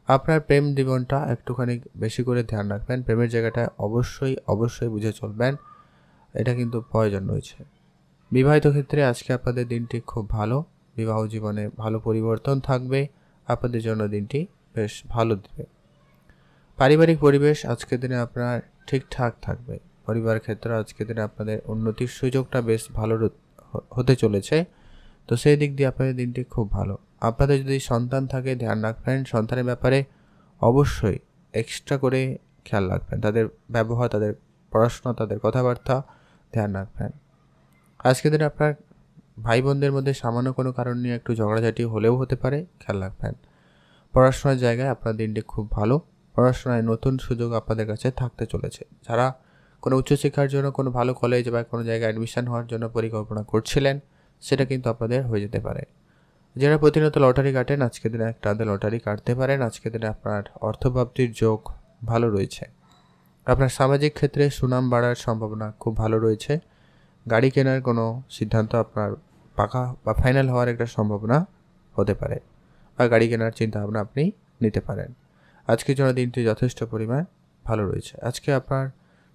আপনার প্রেম জীবনটা একটুখানি বেশি করে ধ্যান রাখবেন, প্রেমের জায়গাটায় অবশ্যই বুঝে চলবেন, এটা কিন্তু প্রয়োজন রয়েছে। বিবাহিত ক্ষেত্রে আজকে আপনাদের দিনটি খুব ভালো, বিবাহ জীবনে ভালো পরিবর্তন থাকবে, আপনাদের জন্য দিনটি বেশ ভালো দেবে। পারিবারিক পরিবেশ আজকের দিনে আপনার ঠিকঠাক থাকবে। পরিবার ক্ষেত্রে আজকের দিনে আপনাদের উন্নতির সুযোগটা বেশ ভালো হতে চলেছে, তো সেই দিক দিয়ে আপনাদের দিনটি খুব ভালো। আপনাদের যদি সন্তান থাকে ধ্যান রাখবেন, সন্তানের ব্যাপারে অবশ্যই এক্সট্রা করে খেয়াল রাখবেন, তাদের ব্যবহার, তাদের পড়াশোনা, তাদের কথাবার্তা ধ্যান রাখবেন। আজকের দিনে আপনার ভাই বোনদের মধ্যে সামান্য কোনো কারণ নিয়ে একটু ঝগড়াঝাটি হলেও হতে পারে, খেয়াল রাখবেন। পড়াশোনার জায়গায় আপনার দিনটি খুব ভালো, পড়াশোনায় নতুন সুযোগ আপনাদের কাছে থাকতে চলেছে। যারা কোনো উচ্চশিক্ষার জন্য কোনো ভালো কলেজ বা কোনো জায়গায় অ্যাডমিশন হওয়ার জন্য পরিকল্পনা করছিলেন, সেটা কিন্তু আপনাদের হয়ে যেতে পারে। যারা প্রতিনিয়ত লটারি কাটেন আজকের দিনে একটা আধে লটারি কাটতে পারেন। আজকের দিনে আপনার অর্থপ্রাপ্তির যোগ ভালো রয়েছে। আপনার সামাজিক ক্ষেত্রে সুনাম বাড়ার সম্ভাবনা খুব ভালো রয়েছে। গাড়ি কেনার কোনো সিদ্ধান্ত আপনার পাকা বা ফাইনাল হওয়ার একটা সম্ভাবনা হতে পারে, বা গাড়ি কেনার চিন্তাভাবনা আপনি নিতে পারেন। আজকের জন্য দিনটি যথেষ্ট পরিমাণ ভালো রয়েছে। আজকে আপনার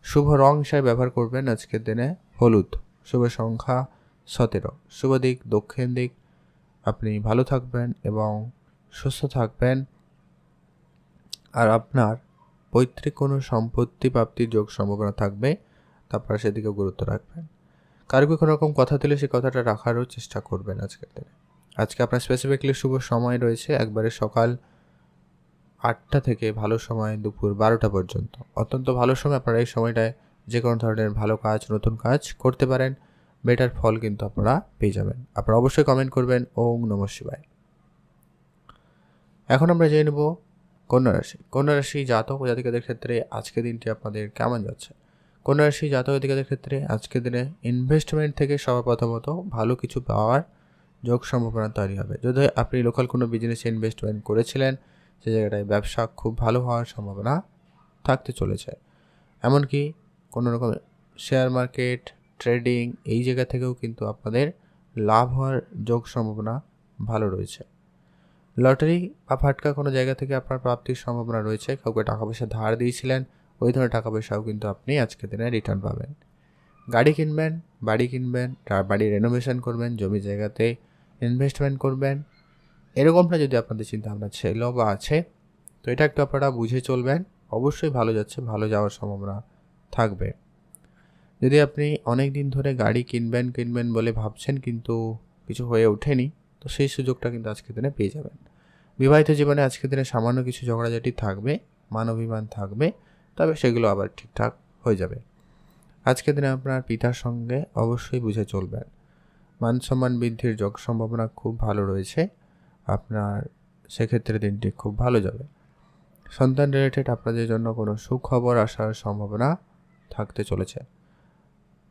শুভ রং হিসাবে ব্যবহার করবেন আজকের দিনে হলুদ, শুভ সংখ্যা 17, শুভ দিক দক্ষিণ দিক। আপনি ভালো থাকবেন এবং সুস্থ থাকবেন। আর আপনার পৈতৃক কোনো সম্পত্তি প্রাপ্তির যোগ সম্ভাবনা থাকবে, তারপর সেদিকে গুরুত্ব রাখবেন। কারোকে কোনো রকম কথা দিলে সেই কথাটা রাখারও চেষ্টা করবেন আজকের দিনে। আজকে আপনার স্পেসিফিকলি শুভ সময় রয়েছে একবারে সকাল 8টা থেকে ভালো সময় দুপুর 12টা পর্যন্ত, অত্যন্ত ভালো সময়। আপনারা এই সময়টায় যে কোনো ধরনের ভালো কাজ, নতুন কাজ করতে পারেন, বেটার ফল কিন্তু আপনারা পেয়ে যাবেন। আপনারা অবশ্যই কমেন্ট করবেন ওম নমঃ শিবায়। এখন আমরা জেনে নেব কন্যা রাশি। কন্যা রাশি জাতক ও জাতিকাদের ক্ষেত্রে আজকের দিনটি আপনাদের কেমন যাচ্ছে? কন্যা রাশি জাতক জাতিকাদের ক্ষেত্রে আজকের দিনে ইনভেস্টমেন্ট থেকে সর্বপ্রথমত ভালো কিছু পাওয়ার যোগ সম্ভাবনা তৈরি হবে। যদি আপনি লোকাল কোনো বিজনেসে ইনভেস্টমেন্ট করেছিলেন, সেই জায়গাটায় ব্যবসা খুব ভালো হওয়ার সম্ভাবনা থাকতে চলেছে। এমনকি কোনো রকম শেয়ার মার্কেট, ট্রেডিং এই জায়গা থেকেও কিন্তু আপনাদের লাভ হওয়ার যোগ সম্ভাবনা ভালো রয়েছে। লটারি বা ফাটকা কোনো জায়গা থেকে আপনার প্রাপ্তির সম্ভাবনা রয়েছে। কাউকে টাকা পয়সা ধার দিয়েছিলেন, ওই ধরনের টাকা পয়সাও কিন্তু আপনি আজকের দিনে রিটার্ন পাবেন। গাড়ি কিনবেন, বাড়ি কিনবেন, বাড়ি রেনোভেশন করবেন, জমি জায়গাতে ইনভেস্টমেন্ট করবেন, এরকমটা যদি আপনাদের চিন্তাভাবনা ছিল বা আছে, তো এটা একটু আপনারা বুঝে চলবেন, অবশ্যই ভালো যাচ্ছে, ভালো যাওয়ার সম্ভাবনা থাকবে। যদি আপনি অনেক দিন ধরে গাড়ি কিনবেন বলে ভাবছেন কিন্তু কিছু হয়ে ওঠেনি, তো সেই সুযোগটা কিন্তু আজকের দিনে পেয়ে যাবেন। বিবাহিত জীবনে আজকের দিনে সামান্য কিছু ঝগড়াঝাটি থাকবে, মান-অভিমান থাকবে, তবে সেগুলো আবার ঠিকঠাক হয়ে যাবে। আজকের দিনে আপনার পিতার সঙ্গে অবশ্যই বুঝে চলবেন। মান-সম্মান বৃদ্ধির সম্ভাবনা খুব ভালো রয়েছে। আপনার সেক্ষেত্রে দিনটি খুব ভালো যাবে। সন্তান রিলেটেড আপনাদের জন্য কোনো সুখবর আসার সম্ভাবনা থাকতে চলেছে।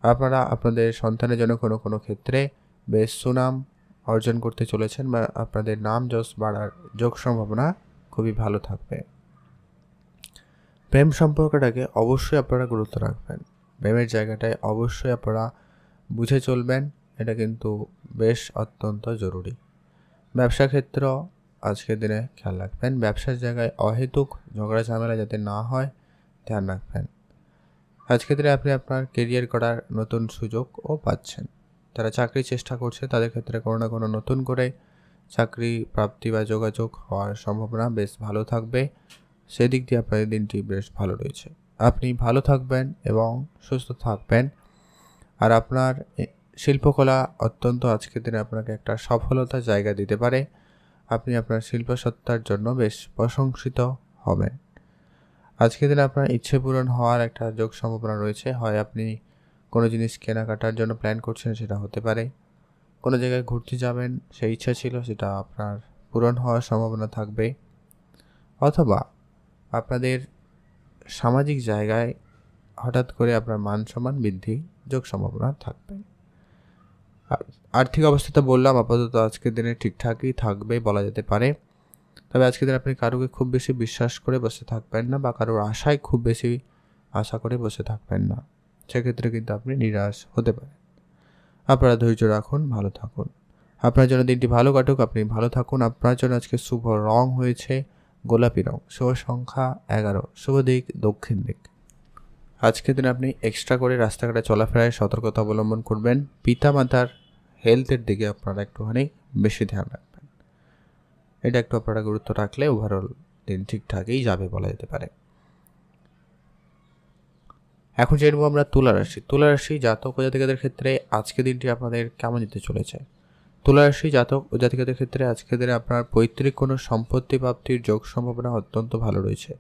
আপনারা আপনাদের সন্তানের জন্য কোনো ক্ষেত্রে বেশ সুনাম অর্জন করতে চলেছেন বা আপনাদের নাম যশ বাড়ার সম্ভাবনা খুবই ভালো থাকবে। প্রেম সম্পর্কটাকে অবশ্যই আপনারা গুরুত্ব রাখবেন। প্রেমের জায়গাটায় অবশ্যই আপনারা বুঝে চলবেন, এটা কিন্তু বেশ অত্যন্ত জরুরি। ব্যবসা ক্ষেত্র আজকের দিনে খেয়াল রাখবেন। ব্যবসার জায়গায় অহেতুক ঝগড়া ঝামেলা যাতে না হয় ধ্যান রাখবেন। আজকের দিনে আপনি আপনার কেরিয়ার করার নতুন সুযোগও পাচ্ছেন। যারা চাকরির চেষ্টা করছে তাদের ক্ষেত্রে কোনো না কোনো নতুন করে চাকরি প্রাপ্তি বা যোগাযোগ হওয়ার সম্ভাবনা বেশ ভালো থাকবে। সেদিক দিয়ে আপনাদের দিনটি বেশ ভালো রয়েছে। আপনি ভালো থাকবেন এবং সুস্থ থাকবেন। আর আপনার শিল্পকলা অত্যন্ত আজকের দিনে আপনাকে একটা সফলতার জায়গা দিতে পারে। আপনি আপনার শিল্পসত্তার জন্য বেশ প্রশংসিত হবেন। আজকের দিনে আপনার ইচ্ছে পূরণ হওয়ার একটা সম্ভাবনা রয়েছে। হয় আপনি কোনো জিনিস কেনাকাটার জন্য প্ল্যান করছেন, সেটা হতে পারে। কোনো জায়গায় ঘুরতে যাবেন, সেই ইচ্ছা ছিল, সেটা আপনার পূরণ হওয়ার সম্ভাবনা থাকবে। অথবা আপনাদের সামাজিক জায়গায় হঠাৎ করে আপনার মান সম্মান বৃদ্ধি সম্ভাবনা থাকবে। আর্থিক অবস্থা তো বললাম, আপাতত আজকের দিনে ঠিকঠাকই থাকবে বলা যেতে পারে। তবে আজকের দিনে আপনি কারোকে খুব বেশি বিশ্বাস করে বসে থাকবেন না বা কারোর আশায় খুব বেশি আশা করে বসে থাকবেন না। সেক্ষেত্রে কিন্তু আপনি নিরাশ হতে পারেন। আপনারা ধৈর্য রাখুন, ভালো থাকুন। আপনার জন্য দিনটি ভালো কাটুক, আপনি ভালো থাকুন। আপনার জন্য আজকে শুভ রং হয়েছে গোলাপি রং, শুভ সংখ্যা 11, শুভ দিক দক্ষিণ দিক। আজকের দিনে আপনি এক্সট্রা করে রাস্তাঘাটে চলাফেরায় সতর্কতা অবলম্বন করবেন। পিতামাতার হেলথের দিকে আপনারা একটুখানি বেশি ধ্যান রাখবেন। এটা একটু আপনারা গুরুত্ব রাখলে ওভারঅল দিন ঠিকঠাকই যাবে বলা যেতে পারে। এখন জেনে আমরা তুলা রাশি জাতক ও জাতিকাদের ক্ষেত্রে আজকের দিনটি আপনাদের কেমন যেতে চলেছে। তুলা রাশি জাতক ও জাতিকাদের ক্ষেত্রে আজকের দিনে আপনার পৈতৃক কোনো সম্পত্তি প্রাপ্তির সম্ভাবনা অত্যন্ত ভালো রয়েছে।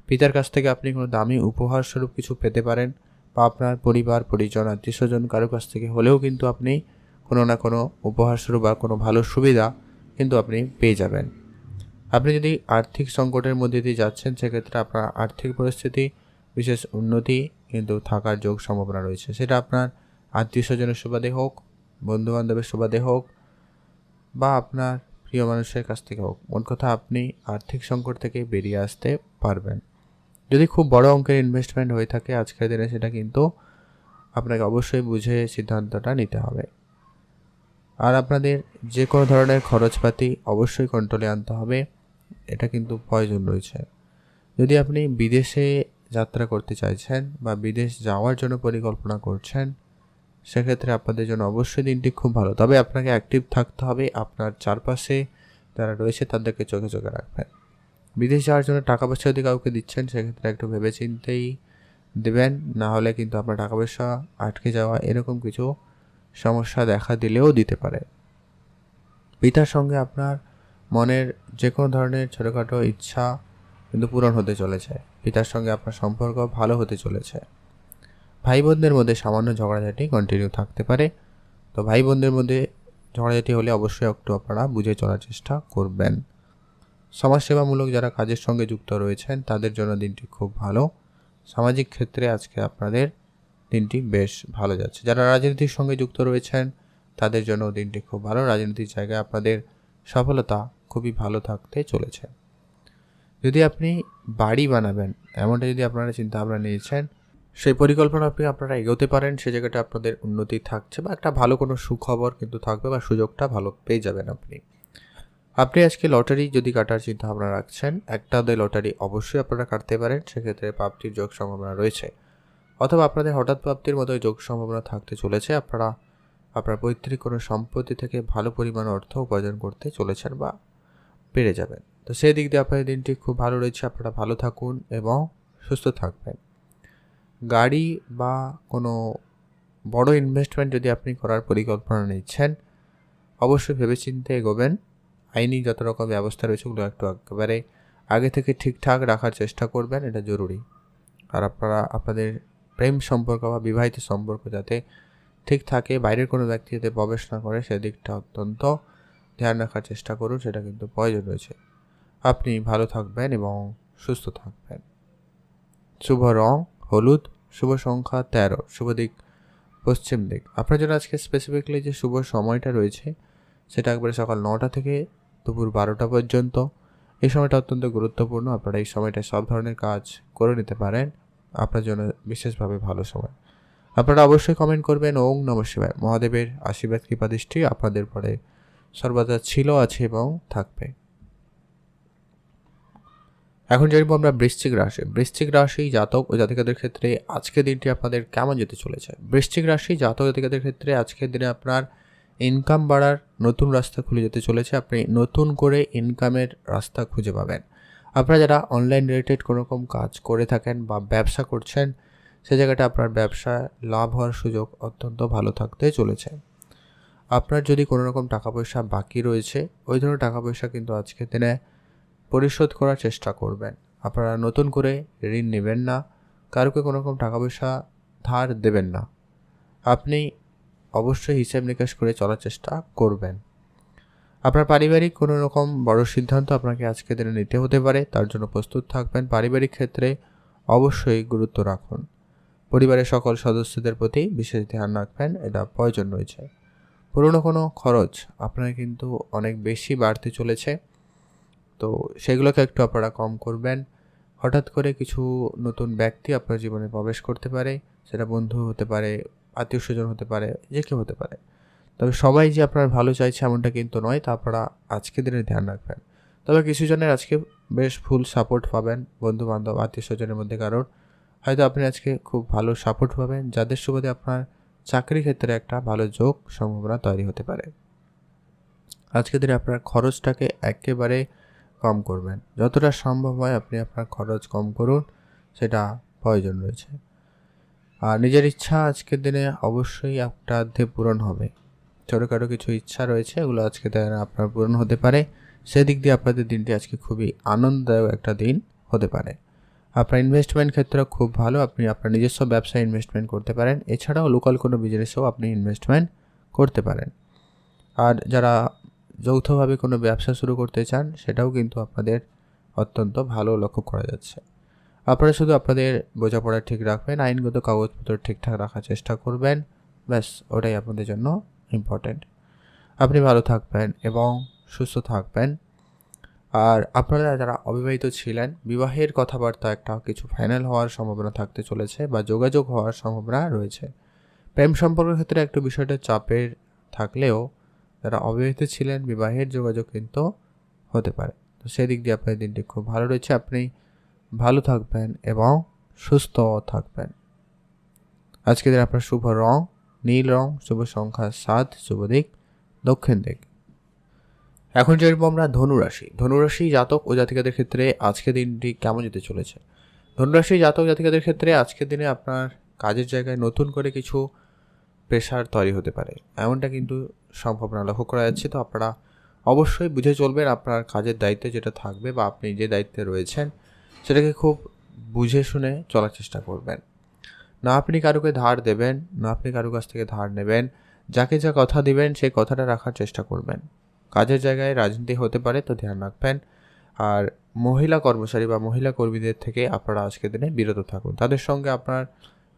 পিতার কাছ থেকে আপনি কোনো দামি উপহার স্বরূপ কিছু পেতে পারেন বা আপনার পরিবার পরিজন আত্মীয় স্বজন কারো কাছ থেকে হলেও কিন্তু আপনি কোনো না কোনো উপহার স্বরূপ বা কোনো ভালো সুবিধা কিন্তু আপনি পেয়ে যাবেন। আপনি যদি আর্থিক সংকটের মধ্যে দিয়ে যাচ্ছেন, সেক্ষেত্রে আপনার আর্থিক পরিস্থিতি বিশেষ উন্নতি কিন্তু থাকার সম্ভাবনা রয়েছে। সেটা আপনার আত্মীয় স্বজনের সুবাদে হোক, বন্ধুবান্ধবের সুবাদে হোক বা আপনার প্রিয় মানুষের কাছ থেকে হোক। মোট কথা আপনি আর্থিক সংকট থেকে বেরিয়ে আসতে পারবেন। যদি খুব বড় অঙ্কের ইনভেস্টমেন্ট হয়ে থাকে আজকের দিনে, সেটা কিন্তু আপনাকে অবশ্যই বুঝে সিদ্ধান্তটা নিতে হবে। আর আপনাদের যে কোনো ধরনের খরচপাতি অবশ্যই কন্ট্রোলে আনতে হবে, এটা কিন্তু প্রয়োজন রয়েছে। যদি আপনি বিদেশে যাত্রা করতে চাইছেন বা বিদেশ যাওয়ার জন্য পরিকল্পনা করছেন, সেক্ষেত্রে আপনাদের জন্য অবশ্যই দিনটি খুব ভালো। তবে আপনাকে অ্যাক্টিভ থাকতে হবে। আপনার চারপাশে যারা রয়েছে তাদেরকে চোখে চোখে রাখবেন। বিদেশ যাওয়ার জন্য টাকা পয়সা যদি কাউকে দিচ্ছেন, সেক্ষেত্রে একটু ভেবেচিন্তেই দেবেন, না হলে কিন্তু আপনার টাকা পয়সা আটকে যাওয়া এরকম কিছু সমস্যা দেখা দিলেও দিতে পারে। পিতার সঙ্গে আপনার মনের যে কোনো ধরনের ছোটোখাটো ইচ্ছা কিন্তু পূরণ হতে চলেছে। পিতার সঙ্গে আপনার সম্পর্ক ভালো হতে চলেছে। ভাই বোনদের মধ্যে সামান্য ঝগড়াঝাটি কন্টিনিউ থাকতে পারে। তো ভাই বোনদের মধ্যে ঝগড়াঝাটি হলে অবশ্যই একটু আপনারা বুঝে চলার চেষ্টা করবেন। সমাজসেবামূলক যারা কাজের সঙ্গে যুক্ত রয়েছেন তাদের জন্য দিনটি খুব ভালো। সামাজিক ক্ষেত্রে আজকে আপনাদের দিনটি বেশ ভালো যাচ্ছে। যারা রাজনীতির সঙ্গে যুক্ত রয়েছেন তাদের জন্য দিনটি খুব ভালো। রাজনীতির জায়গায় আপনাদের সফলতা খুবই ভালো থাকতে চলেছে। যদি আপনি বাড়ি বানাবেন এমনটা যদি আপনারা চিন্তাভাবনা নিয়েছেন, সেই পরিকল্পনা আপনারা এগোতে পারেন। সে জায়গাটা আপনাদের উন্নতি থাকছে বা একটা ভালো কোনো সুখবর কিন্তু থাকবে বা সুযোগটা ভালো পেয়ে যাবেন আপনি আজকে লটারি যদি কাটার চিন্তাভাবনা রাখছেন, একটা লটারি অবশ্যই আপনারা কাটতে পারেন। সেক্ষেত্রে প্রাপ্তির সম্ভাবনা রয়েছে। অথবা আপনাদের হঠাৎ প্রাপ্তির মতো সম্ভাবনা থাকতে চলেছে। আপনারা আপনার পৈতৃক কোনো সম্পত্তি থেকে ভালো পরিমাণ অর্থ উপার্জন করতে চলেছেন বা পেরে যাবেন। তো সেই দিক দিয়ে আপনাদের দিনটি খুব ভালো রয়েছে। আপনারা ভালো থাকুন এবং সুস্থ থাকবেন। গাড়ি বা কোনো বড় ইনভেস্টমেন্ট যদি আপনি করার পরিকল্পনা নিচ্ছেন, অবশ্যই ভেবেচিন্তে এগোবেন। আইনি যত রকম ব্যবস্থা রয়েছে ওগুলো একটু একেবারে আগে থেকে ঠিকঠাক রাখার চেষ্টা করবেন, এটা জরুরি। আর আপনারা আপনাদের প্রেম সম্পর্ক বা বিবাহিত সম্পর্ক যাতে ঠিক থাকে, বাইরের কোনো ব্যক্তি যাতে প্রবেশ না করে, সেদিকটা অত্যন্ত ধ্যান রাখার চেষ্টা করুন, সেটা কিন্তু প্রয়োজন রয়েছে। আপনি ভালো থাকবেন এবং সুস্থ থাকবেন। শুভ রং হলুদ, শুভ সংখ্যা 13, শুভ দিক পশ্চিম দিক। আপনার জন্য আজকে স্পেসিফিকলি যে শুভ সময়টা রয়েছে সেটা একবারে সকাল 9টা থেকে দুপুর 12টা পর্যন্ত। এই সময়টা অত্যন্ত গুরুত্বপূর্ণ। আপনারা এই সময়টায় সব ধরনের কাজ করে নিতে পারেন, আপনার জন্য বিশেষভাবে ভালো সময়। আপনারা অবশ্যই কমেন্ট করবেন ওং নমঃ শিবায়। মহাদেবের আশীর্বাদ কৃপা দৃষ্টি আপনাদের পরে সর্বদা ছিল, আছে এবং থাকবে। এখন জানবো আমরা বৃশ্চিক রাশি জাতক ও জাতিকাদের ক্ষেত্রে আজকের দিনটি আপনাদের কেমন যেতে চলেছে। বৃশ্চিক রাশি জাতক জাতিকাদের ক্ষেত্রে আজকের দিনে আপনার ইনকাম বাড়ার নতুন রাস্তা খুলে যেতে চলেছে। আপনি নতুন করে ইনকামের রাস্তা খুঁজে পাবেন। আপনারা যারা অনলাইন রিলেটেড কোনো রকম কাজ করে থাকেন বা ব্যবসা করছেন, সে জায়গাটা আপনার ব্যবসায় লাভ হওয়ার সুযোগ অত্যন্ত ভালো থাকতে চলেছে। আপনার যদি কোনো রকম টাকা পয়সা বাকি রয়েছে, ওই ধরনের টাকা পয়সা কিন্তু আজকের দিনে পরিশোধ করার চেষ্টা করবেন। আপনারা নতুন করে ঋণ নেবেন না, কারোকে কোনো রকম টাকা পয়সা ধার দেবেন না। আপনি অবশ্যই হিসাব নিকাশ করে চলার চেষ্টা করবেন। আপনার পারিবারিক কোনো রকম বড় সিদ্ধান্ত আপনাকে আজকের দিনে নিতে হতে পারে, তার জন্য প্রস্তুত থাকবেন। পারিবারিক ক্ষেত্রে অবশ্যই গুরুত্ব রাখুন। পরিবারের সকল সদস্যদের প্রতি বিশেষ ধ্যান রাখবেন, এটা প্রয়োজন রয়েছে। পুরনো কোনো খরচ আপনার কিন্তু অনেক বেশি বাড়তে চলেছে, তো সেগুলোকে একটু আপনারা কম করবেন। হঠাৎ করে কিছু নতুন ব্যক্তি আপনার জীবনে প্রবেশ করতে পারে, সেটা বন্ধু হতে পারে, আত্মীয় স্বজন হতে পারে, যে কেউ হতে পারে। তবে সবাই যে আপনার ভালো চাইছে এমনটা কিন্তু নয়, তা আপনারা আজকের দিনে ধ্যান রাখবেন। তবে কিছু জনের আজকে বেশ ফুল সাপোর্ট পাবেন, বন্ধু বান্ধব আত্মীয় স্বজনের মধ্যে কারোর হয়তো আপনি আজকে খুব ভালো সাপোর্ট পাবেন, যাদের সুবাদে আপনার চাকরি ক্ষেত্রে একটা ভালো যোগ সম্ভাবনা তৈরি হতে পারে। আজকের দিনে আপনার খরচটাকে একেবারে কম করবেন, যতটা সম্ভব হয় আপনি আপনার খরচ কম করুন, সেটা প্রয়োজন রয়েছে। আর নিজের ইচ্ছা আজকের দিনে অবশ্যই আপনার পূরণ হবে। ছোটোখাটো কিছু ইচ্ছা রয়েছে, এগুলো আজকে আপনার পূরণ হতে পারে। সেদিক দিয়ে আপনাদের দিনটি আজকে খুবই আনন্দদায়ক একটা দিন হতে পারে। আপনার ইনভেস্টমেন্ট ক্ষেত্রে খুব ভালো, আপনি আপনার নিজস্ব ব্যবসায় ইনভেস্টমেন্ট করতে পারেন। এছাড়াও লোকাল কোনো বিজনেসেও আপনি ইনভেস্টমেন্ট করতে পারেন। আর যারা যৌথভাবে কোনো ব্যবসা শুরু করতে চান, সেটাও কিন্তু আপনাদের অত্যন্ত ভালো লক্ষ্য করা যাচ্ছে। আপনারা শুধু আপনাদের বোঝাপড়া ঠিক রাখবেন, আইনগত কাগজপত্র ঠিকঠাক রাখার চেষ্টা করবেন, ব্যাস ওটাই আপনাদের জন্য ইম্পর্ট্যান্ট। আপনি ভালো থাকবেন এবং সুস্থ থাকবেন। আর আপনারা যারা অবিবাহিত ছিলেন, বিবাহের কথাবার্তা একটা কিছু ফাইনাল হওয়ার সম্ভাবনা থাকতে চলেছে বা যোগাযোগ হওয়ার সম্ভাবনা রয়েছে। প্রেম সম্পর্কের ক্ষেত্রে একটু বিষয়টা চাপের থাকলেও যারা অবিবাহিত ছিলেন, বিবাহের যোগাযোগ কিন্তু হতে পারে। তো সেদিক দিয়ে আপনার দিনটি খুব ভালো রয়েছে। আপনি ভালো থাকবেন এবং সুস্থ থাকবেন। আজকে দিন আপনার শুভ রং নীল রং, শুভ সংখ্যা 7, শুভ দিক দক্ষিণ দিক। এখন জানবো আমরা ধনুরাশি জাতক ও জাতিকাদের ক্ষেত্রে আজকের দিনটি কেমন যেতে চলেছে। ধনুরাশি জাতক জাতিকাদের ক্ষেত্রে আজকের দিনে আপনার কাজের জায়গায় নতুন করে কিছু প্রেশার তৈরি হতে পারে, এমনটা কিন্তু সম্ভাবনা লক্ষ্য করা যাচ্ছে। তো আপনারা অবশ্যই বুঝে চলবেন আপনার কাজের দায়িত্বে যেটা থাকবে বা আপনি যে দায়িত্বে রয়েছেন সেটাকে খুব বুঝে শুনে চলার চেষ্টা করবেন। না আপনি কারোকে ধার দেবেন, না আপনি কারো কাছ থেকে ধার নেবেন। যাকে যা কথা দিবেন সেই কথাটা রাখার চেষ্টা করবেন। কাজের জায়গায় রাজনীতি হতে পারে, তো ধ্যান রাখবেন। আর মহিলা কর্মচারী বা মহিলা কর্মীদের থেকে আপনারা আজকের দিনে বিরত থাকুন, তাদের সঙ্গে আপনার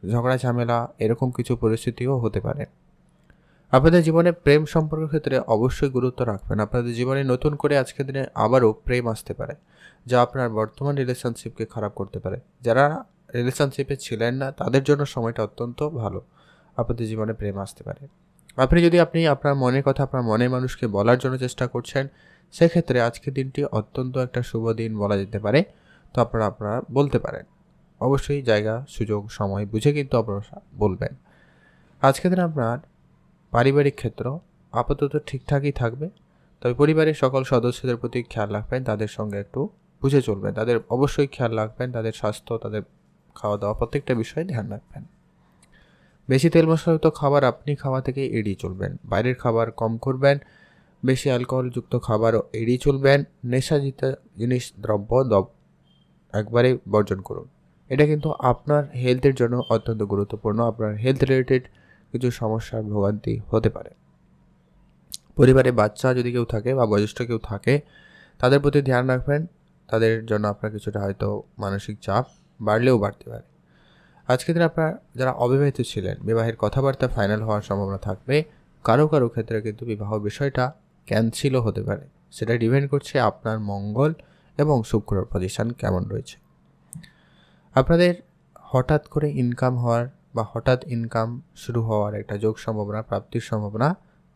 ঝগড়া ঝামেলা এরকম কিছু পরিস্থিতিও হতে পারে। আপনাদের জীবনে প্রেম সম্পর্কের ক্ষেত্রে অবশ্যই গুরুত্ব রাখবেন। আপনাদের জীবনে নতুন করে আজকের দিনে আবারও প্রেম আসতে পারে, যা আপনার বর্তমান রিলেশনশিপকে খারাপ করতে পারে। যারা রিলেশনশিপে ছিলেন না, তাদের জন্য সময়টা অত্যন্ত ভালো, আপনাদের জীবনে প্রেম আসতে পারে। আপনি আপনার মনের কথা আপনার মনের মানুষকে বলার জন্য চেষ্টা করছেন, সেক্ষেত্রে আজকের দিনটি অত্যন্ত একটা শুভ দিন বলা যেতে পারে। তো আপনারা বলতে পারেন, অবশ্যই জায়গা সুযোগ সময় বুঝে কিন্তু আপনারা বলবেন। আজকের দিন আপনার পারিবারিক ক্ষেত্র আপাতত ঠিকঠাকই থাকবে, তবে পরিবারের সকল সদস্যদের প্রতি খেয়াল রাখবেন, তাদের সঙ্গে একটু বুঝে চলবেন, তাদের অবশ্যই খেয়াল রাখবেন, তাদের স্বাস্থ্য, তাদের খাওয়া দাওয়া প্রত্যেকটা বিষয়ে ধ্যান রাখবেন। বেশি তেল মশলাযুক্ত খাবার আপনি খাওয়া থেকে এড়িয়ে চলবেন, বাইরের খাবার কম করবেন, বেশি অ্যালকোহলযুক্ত খাবারও এড়িয়ে চলবেন, নেশাজিত জিনিস দ্রব্য একবারে বর্জন করুন। এটা কিন্তু আপনার হেলথের জন্য অত্যন্ত গুরুত্বপূর্ণ। আপনার হেলথ রিলেটেড কিছু সমস্যার ভোগান্তি হতে পারে। পরিবারে বাচ্চা যদি কেউ থাকে বা বয়োজ্যেষ্ঠ কেউ থাকে, তাদের প্রতি ধ্যান রাখবেন। তাদের জন্য আপনার কিছুটা হয়তো মানসিক চাপ বাড়লেও বাড়তে পারে। আজকে দিনে আপনার যারা অবিবাহিত ছিলেন, বিবাহের কথাবার্তা ফাইনাল হওয়ার সম্ভাবনা থাকবে। কারো কারো ক্ষেত্রে কিন্তু বিবাহ বিষয়টা ক্যান্সেলও হতে পারে। সেটা ডিপেন্ড করছে আপনার মঙ্গল এবং শুক্রর পজিশন কেমন রয়েছে। আপনাদের হঠাৎ করে ইনকাম হওয়ার বা হঠাৎ ইনকাম শুরু হওয়ার একটা যোগ সম্ভাবনা, প্রাপ্তির সম্ভাবনা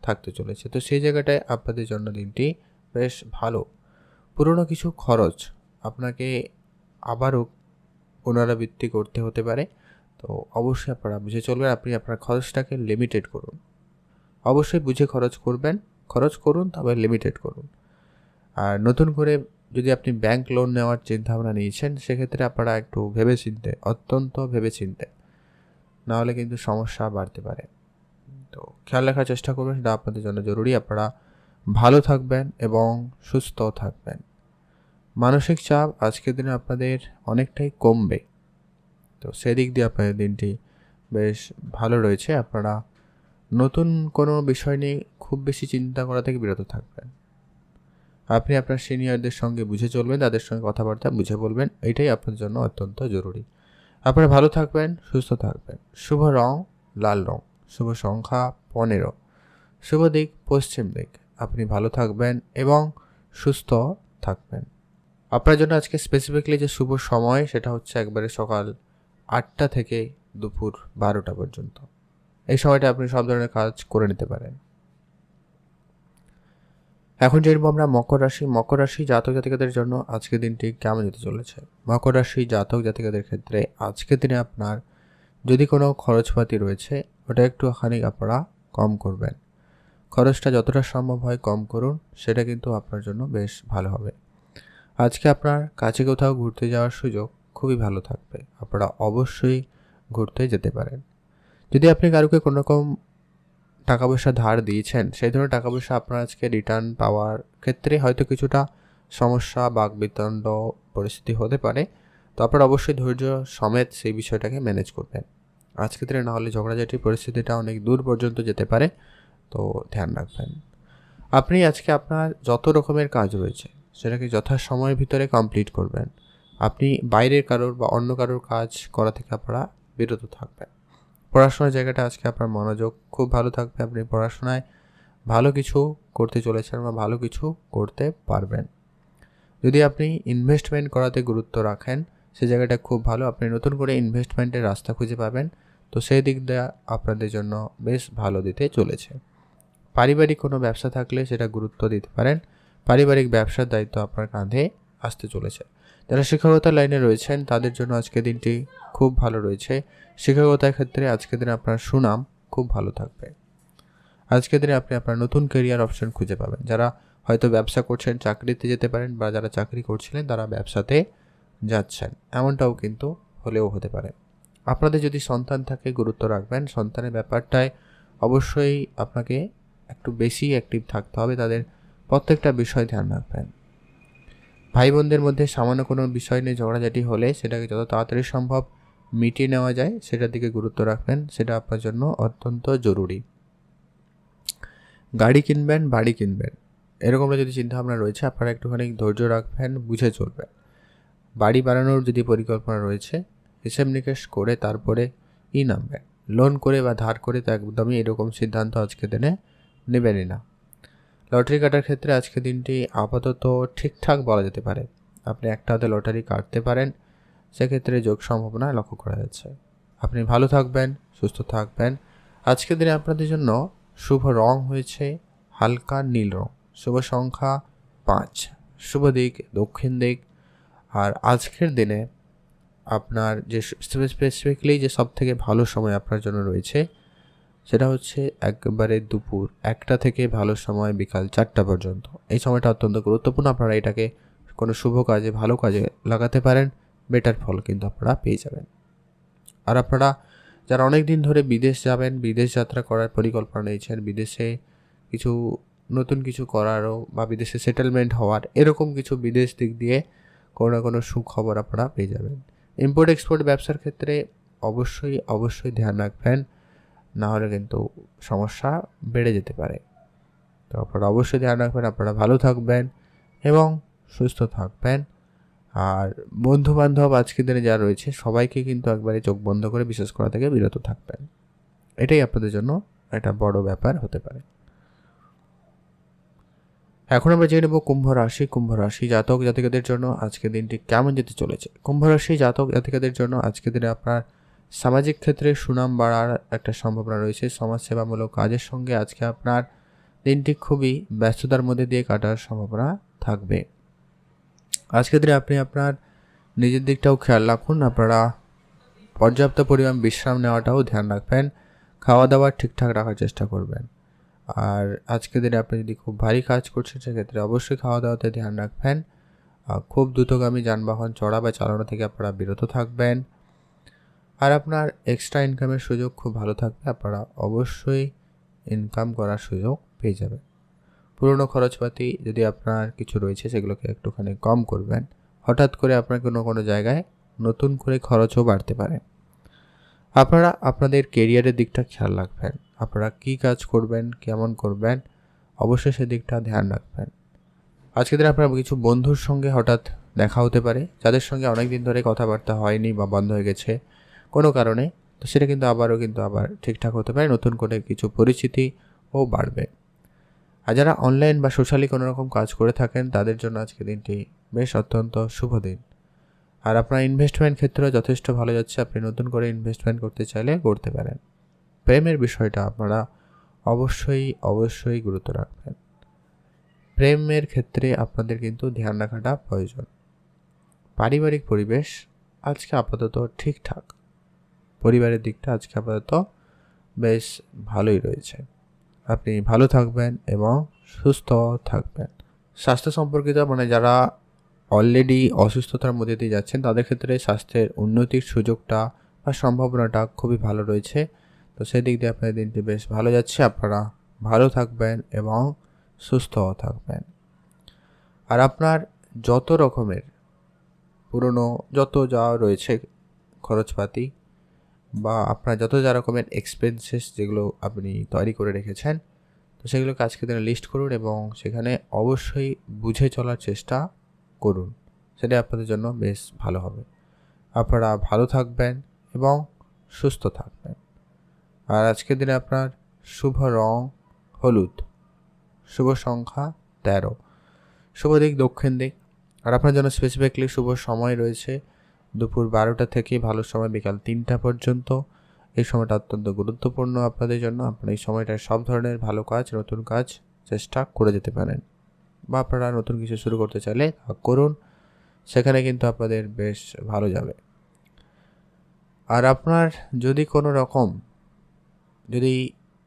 থাকতে চলেছে। তো সেই জায়গাটায় আপনাদের জন্য দিনটি বেশ ভালো। পুরনো কিছু খরচ আপনাকে আবারও পুনরাবৃত্তি করতে হতে পারে। তো অবশ্যই আপনারা বুঝে চলবেন। আপনি আপনার খরচটাকে লিমিটেড করুন। অবশ্যই বুঝে খরচ করুন, তবে লিমিটেড করুন। আর নতুন করে যদি আপনি ব্যাংক লোন নেওয়ার চিন্তাভাবনা নিয়েছেন, সেক্ষেত্রে আপনারা একটু অত্যন্ত ভেবেচিন্তে, নাহলে কিন্তু সমস্যা বাড়তে পারে। তো খেয়াল রাখার চেষ্টা করবেন, সেটা আপনাদের জন্য জরুরি। আপনারা ভালো থাকবেন এবং সুস্থ থাকবেন। মানসিক চাপ আজকের দিনে আপনাদের অনেকটাই কমবে। তো সেদিক দিয়ে আপনাদের দিনটি বেশ ভালো রয়েছে। আপনারা নতুন কোনো বিষয় নিয়ে খুব বেশি চিন্তা করা থেকে বিরত থাকবেন। আপনি আপনার সিনিয়রদের সঙ্গে বুঝে চলবেন, তাদের সঙ্গে কথাবার্তা বুঝে বলবেন। এটাই আপনার জন্য অত্যন্ত জরুরি। আপনারা ভালো থাকবেন, সুস্থ থাকবেন। শুভ রং লাল রং, শুভ সংখ্যা 15, শুভ দিক পশ্চিম দিক। আপনি ভালো থাকবেন এবং সুস্থ থাকবেন। আপনার জন্য আজকে স্পেসিফিকলি যে শুভ সময়, সেটা হচ্ছে একবারে সকাল 8টা থেকে দুপুর 12টা পর্যন্ত। এই সময়টা আপনি সব ধরনের কাজ করে নিতে পারেন। এখন জানবো আমরা মকর রাশি জাতক জাতিকাদের জন্য আজকের দিনটি কেমন যেতে চলেছে। মকর রাশি জাতক জাতিকাদের ক্ষেত্রে আজকের দিনে আপনার যদি কোনো খরচপাতি রয়েছে, ওটা একটুখানি আপনারা কম করবেন। খরচটা যতটা সম্ভব হয় কম করুন, সেটা কিন্তু আপনার জন্য বেশ ভালো হবে। আজকে আপনার কাছে কোথাও ঘুরতে যাওয়ার সুযোগ খুবই ভালো থাকবে। আপনারা অবশ্যই ঘুরতে যেতে পারেন। যদি আপনি কারোকে কোনো রকম টাকা পয়সা ধার দিয়েছেন, সেই ধরনের টাকা পয়সা আপনার আজকে রিটার্ন পাওয়ার ক্ষেত্রে হয়তো কিছুটা সমস্যা, বাকবিতণ্ড পরিস্থিতি হতে পারে। তো আপনারা অবশ্যই ধৈর্য সমেত সেই বিষয়টাকে ম্যানেজ করবেন। আজকে দিনে না হলে ঝগড়াঝাটির পরিস্থিতিটা অনেক দূর পর্যন্ত যেতে পারে। তো ধ্যান রাখবেন। আপনি আজকে আপনার যত রকমের কাজ রয়েছে, সেটাকে যথাসময়ের ভিতরে কমপ্লিট করবেন। আপনি বাইরের কারোর বা অন্য কারোর কাজ করা থেকে আপনারা বিরত থাকবেন। পড়াশোনার জায়গাটা আজকে আপনার মনোযোগ খুব ভালো থাকবে। আপনি পড়াশোনায় ভালো কিছু করতে চলেছেন বা ভালো কিছু করতে পারবেন। যদি আপনি ইনভেস্টমেন্ট করাতে গুরুত্ব রাখেন, সে জায়গাটা খুব ভালো। আপনি নতুন করে ইনভেস্টমেন্টের রাস্তা খুঁজে পাবেন। তো সেই দিক দিয়ে আপনাদের জন্য বেশ ভালো দিতে চলেছে। পারিবারিক কোনো ব্যবসা থাকলে সেটা গুরুত্ব দিতে পারেন। পারিবারিক ব্যবসার দায়িত্ব আপনার কাঁধে আসতে চলেছে। যারা শিক্ষকতার লাইনে রয়েছেন, তাদের জন্য আজকের দিনটি খুব ভালো রয়েছে। শিক্ষকতার ক্ষেত্রে আজকের দিনে আপনার সুনাম খুব ভালো থাকবে। আজকের দিনে আপনি আপনার নতুন ক্যারিয়ার অপশন খুঁজে পাবেন। যারা হয়তো ব্যবসা করছেন, চাকরিতে যেতে পারেন, বা যারা চাকরি করছিলেন তারা ব্যবসাতে যাচ্ছেন, এমনটাও কিন্তু হলেও হতে পারে। আপনাদের যদি সন্তান থাকে, গুরুত্ব রাখবেন। সন্তানের ব্যাপারটায় অবশ্যই আপনাকে একটু বেশি অ্যাক্টিভ থাকতে হবে। তাদের প্রত্যেকটা বিষয় ধ্যান রাখবেন। ভাই বোনদের মধ্যে সামান্য কোনো বিষয় নিয়ে ঝগড়াঝাটি হলে সেটাকে যত তাড়াতাড়ি সম্ভব মিটিয়ে নেওয়া যায়, সেটার দিকে গুরুত্ব রাখবেন। সেটা আপনার জন্য অত্যন্ত জরুরি। গাড়ি কিনবেন, বাড়ি কিনবেন, এরকমটা যদি চিন্তাভাবনা রয়েছে, আপনারা একটুখানি ধৈর্য রাখবেন, বুঝে চলবেন। বাড়ি বানানোর যদি পরিকল্পনা রয়েছে, হিসেব নিকেশ করে তারপরে নামবেন। লোন করে বা ধার করে তো একদমই এরকম সিদ্ধান্ত আজকে দিনে নেবেনই না। লটারি কাটার ক্ষেত্রে আজকে দিনটি আপাতত ঠিকঠাক বলা যেতে পারে। আপনি একটা হাতে লটারি কাটতে পারেন, সেক্ষেত্রে যোগ সম্ভাবনা লক্ষ্য করা যাচ্ছে। আপনি ভালো থাকবেন, সুস্থ থাকবেন। আজকের দিনে আপনাদের জন্য শুভ রং হয়েছে হালকা নীল রং, শুভ সংখ্যা 5, শুভ দিক দক্ষিণ দিক। আর আজকের দিনে আপনার যে স্পেসিফিকলি যে সব থেকে ভালো সময় আপনার জন্য রয়েছে, সেটা হচ্ছে একবারে দুপুর 1টা থেকে ভালো সময় বিকাল 4টা পর্যন্ত। এই সময়টা অত্যন্ত গুরুত্বপূর্ণ। আপনারা এটাকে কোনো শুভ কাজে ভালো কাজে লাগাতে পারেন, বেটার ফল কিন্তু আপনারা পেয়ে যাবেন। আর আপনারা যারা অনেক দিন ধরে বিদেশ যাবেন, বিদেশ যাত্রা করার পরিকল্পনা নিয়েছেন, বিদেশে কিছু নতুন কিছু করারও বা বিদেশে সেটেলমেন্ট হওয়ার এরকম কিছু বিদেশ দিক দিয়ে কোনো না কোনো সুখবর আপনারা পেয়ে যাবেন। ইম্পোর্ট এক্সপোর্ট ব্যবসার ক্ষেত্রে অবশ্যই ধ্যান রাখবেন, না হলে কিন্তু সমস্যা বেড়ে যেতে পারে। তো আপনারা অবশ্যই ধ্যান রাখবেন, আপনারা ভালো থাকবেন এবং সুস্থ থাকবেন। আর বন্ধুবান্ধব আজকের দিনে যারা রয়েছে সবাইকে কিন্তু একবারে চোখ বন্ধ করে বিশ্বাস করা থেকে বিরত থাকবেন। এটাই আপনাদের জন্য একটা বড় ব্যাপার হতে পারে। এখন আমরা জেনে নেব কুম্ভ রাশি জাতক জাতিকাদের জন্য আজকের দিনটি কেমন যেতে চলেছে। কুম্ভ রাশি জাতক জাতিকাদের জন্য আজকের দিনে আপনার সামাজিক ক্ষেত্রে সুনাম বাড়ার একটা সম্ভাবনা রয়েছে। সমাজসেবামূলক কাজের সঙ্গে আজকে আপনার দিনটি খুবই ব্যস্ততার মধ্যে দিয়ে কাটার সম্ভাবনা থাকবে। আজকের দিনে আপনি আপনার নিজের দিকটাও খেয়াল রাখুন, আপনারা পর্যাপ্ত পরিমাণ বিশ্রাম নেওয়াটাও ধ্যান রাখবেন, খাওয়া দাওয়া ঠিকঠাক রাখার চেষ্টা করবেন। আর আজকের দিনে আপনি যদি খুব ভারী কাজ করছেন সেক্ষেত্রে অবশ্যই খাওয়া দাওয়াতে ধ্যান রাখবেন। খুব দ্রুতগামী যানবাহন চড়া বা চালানো থেকে আপনারা বিরত থাকবেন। আর আপনার এক্সট্রা ইনকামের সুযোগ খুব ভালো থাকবে, আপনারা অবশ্যই ইনকাম করার সুযোগ পেয়ে যাবেন। পুরনো খরচপাতি যদি আপনার কিছু রয়েছে সেগুলোকে একটুখানি কম করবেন। হঠাৎ করে আপনার কোনো জায়গায় নতুন করে খরচও বাড়তে পারে। আপনারা আপনাদের কেরিয়ারের দিকটা খেয়াল রাখবেন, আপনারা কী কাজ করবেন, কেমন করবেন, অবশ্যই সেদিকটা ধ্যান রাখবেন। আজকের দিনে আপনার কিছু বন্ধুর সঙ্গে হঠাৎ দেখা হতে পারে, যাদের সঙ্গে অনেক দিন ধরে কথাবার্তা হয়নি বা বন্ধ হয়ে গেছে কোনো কারণে, তো সেটা কিন্তু আবার ঠিকঠাক হতে পারে, নতুন করে কিছু পরিচিতিও বাড়বে। আর যারা অনলাইন বা সোশ্যালি কোনো রকম কাজ করে থাকেন তাদের জন্য আজকে দিনটি বেশ অত্যন্ত শুভ দিন। আর আপনার ইনভেস্টমেন্ট ক্ষেত্রেও যথেষ্ট ভালো যাচ্ছে, আপনি নতুন করে ইনভেস্টমেন্ট করতে চাইলে করতে পারেন। প্রেমের বিষয়টা আপনারা অবশ্যই গুরুত্ব রাখবেন। প্রেমের ক্ষেত্রে আপনাদের কিন্তু ধ্যান রাখাটা প্রয়োজন। পারিবারিক পরিবেশ আজকে আপাতত ঠিকঠাক, পরিবারের দিকটা আজকে আপাতত বেশ ভালোই রয়েছে। আপনি ভালো থাকবেন এবং সুস্থ থাকবেন। স্বাস্থ্য সম্পর্কিত যারা অলরেডি অসুস্থতার মধ্যে দিয়ে যাচ্ছেন তাদের ক্ষেত্রে স্বাস্থ্যের উন্নতির সুযোগটা বা সম্ভাবনাটা খুবই ভালো রয়েছে। তো সেই দিক দিয়ে আপনাদের দিনটি বেশ ভালো যাচ্ছে, আপনারা ভালো থাকবেন এবং সুস্থ থাকবেন। আর আপনার যত রকমের পুরনো যা রয়েছে খরচপাতি বা আপনার যা রকমের এক্সপেন্সেস যেগুলো আপনি তৈরি করে রেখেছেন, তো সেগুলোকে আজকে দিনে লিস্ট করুন এবং সেখানে অবশ্যই বুঝে চলার চেষ্টা করুন, সেটা আপনাদের জন্য বেশ ভালো হবে। আপনারা ভালো থাকবেন এবং সুস্থ থাকবেন। আর আজকের দিনে আপনার শুভ রং হলুদ, শুভ সংখ্যা 13, শুভ দিক দক্ষিণ দিক। আর আপনার জন্য স্পেসিফিকলি শুভ সময় রয়েছে দুপুর 12টা থেকে ভালো সময় বিকাল 3টা পর্যন্ত। এই সময়টা অত্যন্ত গুরুত্বপূর্ণ আপনাদের জন্য। আপনারা এই সময়টায় সব ধরনের ভালো কাজ, নতুন কাজ চেষ্টা করে যেতে পারেন, বা আপনারা নতুন কিছু শুরু করতে চাইলে করুন, সেখানে কিন্তু আপনাদের বেশ ভালো যাবে। আর আপনার যদি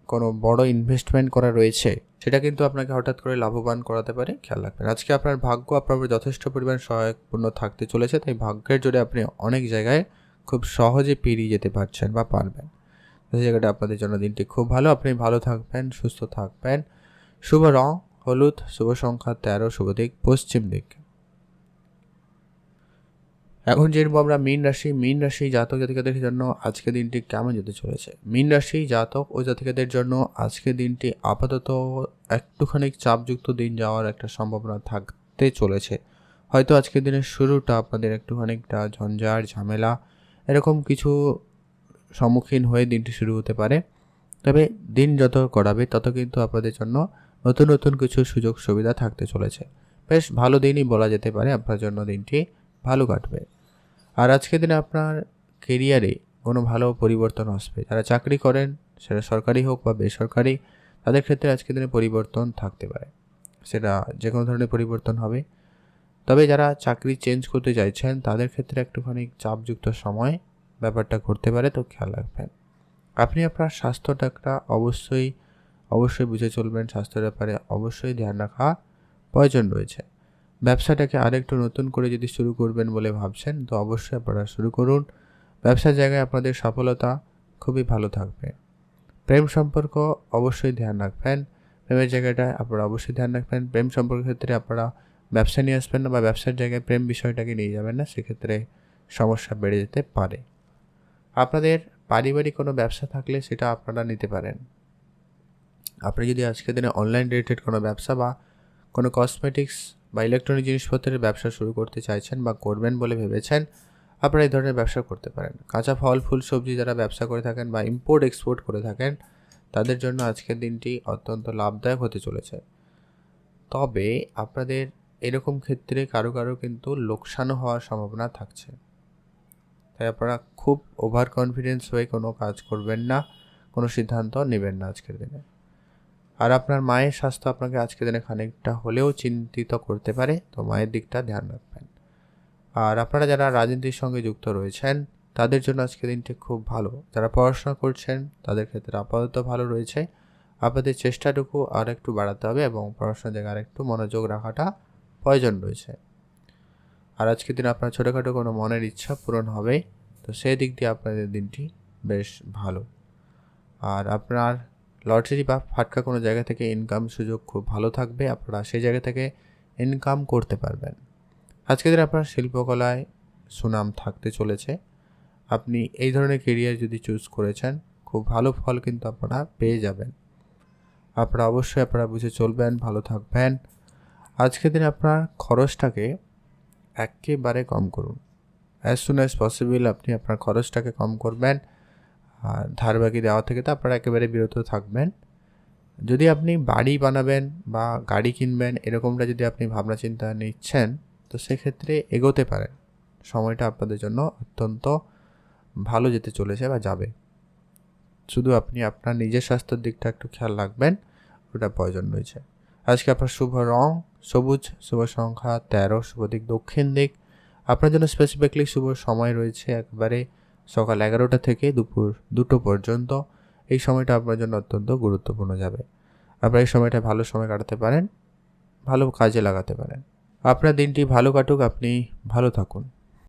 কোনো বড় ইনভেস্টমেন্ট করা রয়েছে সেটা কিন্তু আপনাকে হঠাৎ করে লাভবান করাতে পারে, খেয়াল রাখবেন। আজকে আপনার ভাগ্য আপনার উপর যথেষ্ট পরিমাণ সহায়কপূর্ণ থাকতে চলেছে, তাই ভাগ্যের জোরে আপনি অনেক জায়গায় খুব সহজে পেরিয়ে যেতে পারছেন বা পারবেন। সেই জায়গাটা আপনাদের জন্য দিনটি খুব ভালো, আপনি ভালো থাকবেন, সুস্থ থাকবেন। শুভ রং হলুদ, শুভ সংখ্যা 13, শুভ দিক পশ্চিম দিক। এখন জেনব আমরা মীন রাশি জাতক জাতিকাদের জন্য আজকে দিনটি কেমন যেতে চলেছে। মীন রাশি জাতক ও জাতিকাদের জন্য আজকে দিনটি আপাতত একটুখানি চাপযুক্ত দিন যাওয়ার একটা সম্ভাবনা থাকতে চলেছে। হয়তো আজকের দিনের শুরুটা আপনাদের একটুখানিকটা ঝঞ্ঝাট ঝামেলা এরকম কিছু সম্মুখীন হয়ে দিনটি শুরু হতে পারে। তবে দিন যত গড়াবে তত কিন্তু আপনাদের জন্য নতুন কিছু সুযোগ সুবিধা থাকতে চলেছে। বেশ ভালো দিনই বলা যেতে পারে, আপনার জন্য দিনটি ভালো কাটবে। আর আজকের দিনে আপনার কেরিয়ারে কোনো ভালো পরিবর্তন আসবে। যারা চাকরি করেন, সেটা সরকারি হোক বা বেসরকারি, তাদের ক্ষেত্রে আজকের দিনে পরিবর্তন থাকতে পারে, সেটা যে কোনো ধরনের পরিবর্তন হবে। তবে যারা চাকরি চেঞ্জ করতে চাইছেন তাদের ক্ষেত্রে একটুখানি চাপযুক্ত সময় ব্যাপারটা ঘটতে পারে, তো খেয়াল রাখবেন। আপনি আপনার স্বাস্থ্যটা অবশ্যই বুঝে চলবেন, স্বাস্থ্যের ব্যাপারে অবশ্যই ধ্যান রাখা প্রয়োজন রয়েছে। ব্যবসাটাকে আরেকটু নতুন করে যদি শুরু করবেন বলে ভাবছেন, তো অবশ্যই আপনারা শুরু করুন। ব্যবসার জায়গায় আপনাদের সফলতা খুবই ভালো থাকবে। প্রেম সম্পর্ক অবশ্যই ধ্যান রাখবেন। প্রেমের জায়গাটায় আপনারা অবশ্যই ধ্যান রাখবেন। প্রেম সম্পর্কের ক্ষেত্রে আপনারা ব্যবসা নিয়ে আসবেন না বা ব্যবসার জায়গায় প্রেম বিষয়টাকে নিয়ে যাবেন না, সেক্ষেত্রে সমস্যা বেড়ে যেতে পারে। আপনাদের পারিবারিক কোনো ব্যবসা থাকলে সেটা আপনারা নিতে পারেন। আপনি যদি আজকের দিনে অনলাইন রিলেটেড কোনো ব্যবসা বা কোনো কসমেটিক্স বা ইলেকট্রনিক জিনিসপত্রের ব্যবসা শুরু করতে চাইছেন বা করবেন বলে ভেবেছেন, আপনারা এই ধরনের ব্যবসা করতে পারেন। কাঁচা ফল, ফুল, সবজি যারা ব্যবসা করে থাকেন বা ইম্পোর্ট এক্সপোর্ট করে থাকেন, তাদের জন্য আজকের দিনটি অত্যন্ত লাভদায়ক হতে চলেছে। তবে আপনাদের এরকম ক্ষেত্রে কারো কিন্তু লোকসানও হওয়ার সম্ভাবনা থাকছে। তাই আপনারা খুব ওভার কনফিডেন্স হয়ে কোনো কাজ করবেন না, কোনো সিদ্ধান্ত নেবেন না আজকের দিনে। আর আপনার মায়ের স্বাস্থ্য আপনাকে আজকের দিনে খানিকটা হলেও চিন্তিত করতে পারে, তো মায়ের দিকটা ধ্যান রাখবেন। আর আপনারা যারা রাজনীতির সঙ্গে যুক্ত রয়েছেন, তাদের জন্য আজকের দিনটি খুব ভালো। যারা পড়াশোনা করছেন তাদের ক্ষেত্রে আপাতত ভালো রয়েছে। আপনাদের চেষ্টাটুকু আর একটু বাড়াতে হবে এবং পড়াশোনার জায়গায় আর একটু মনোযোগ রাখাটা প্রয়োজন রয়েছে। আর আজকের দিন আপনার ছোটোখাটো কোনো মনের ইচ্ছা পূরণ হবে, তো সেই দিক দিয়ে আপনাদের দিনটি বেশ ভালো। আর আপনার লটারি বা ফাটকা কোনো জায়গা থেকে ইনকাম সুযোগ খুব ভালো থাকবে, আপনারা সেই জায়গা থেকে ইনকাম করতে পারবেন। আজকের দিন আপনার শিল্পকলায় সুনাম থাকতে চলেছে। আপনি এই ধরনের কেরিয়ার যদি চুজ করেছেন, খুব ভালো ফল কিন্তু আপনারা পেয়ে যাবেন। আপনারা অবশ্যই বুঝে চলবেন, ভালো থাকবেন। আজকের দিনে আপনার খরচটাকে একেবারে কম করুন। অ্যাজ সুন অ্যাজ পসিবল আপনি আপনার খরচটাকে কম করবেন। আর ধারবাকি দেওয়া থেকে তো আপনারা একেবারে বিরত থাকবেন। যদি আপনি বাড়ি বানাবেন বা গাড়ি কিনবেন, এরকমটা যদি আপনি ভাবনা চিন্তা নিচ্ছেন, তো সেক্ষেত্রে এগোতে পারেন। সময়টা আপনাদের জন্য অত্যন্ত ভালো যেতে চলেছে বা যাবে। শুধু আপনি আপনার নিজের স্বাস্থ্যের দিকটা একটু খেয়াল রাখবেন, ওটা প্রয়োজন রয়েছে। আজকে আপনার শুভ রং সবুজ, শুভ সংখ্যা 13, শুভ দিক দক্ষিণ দিক। আপনার জন্য স্পেসিফিকলি শুভ সময় রয়েছে একেবারে সকাল 11টা থেকে দুপুর 2টো পর্যন্ত। এই সময়টা আপনার জন্য অত্যন্ত গুরুত্বপূর্ণ যাবে। আপনারা এই সময়টা ভালো সময় কাটাতে পারেন, ভালো কাজে লাগাতে পারেন। আপনার দিনটি ভালো কাটুক, আপনি ভালো থাকুন।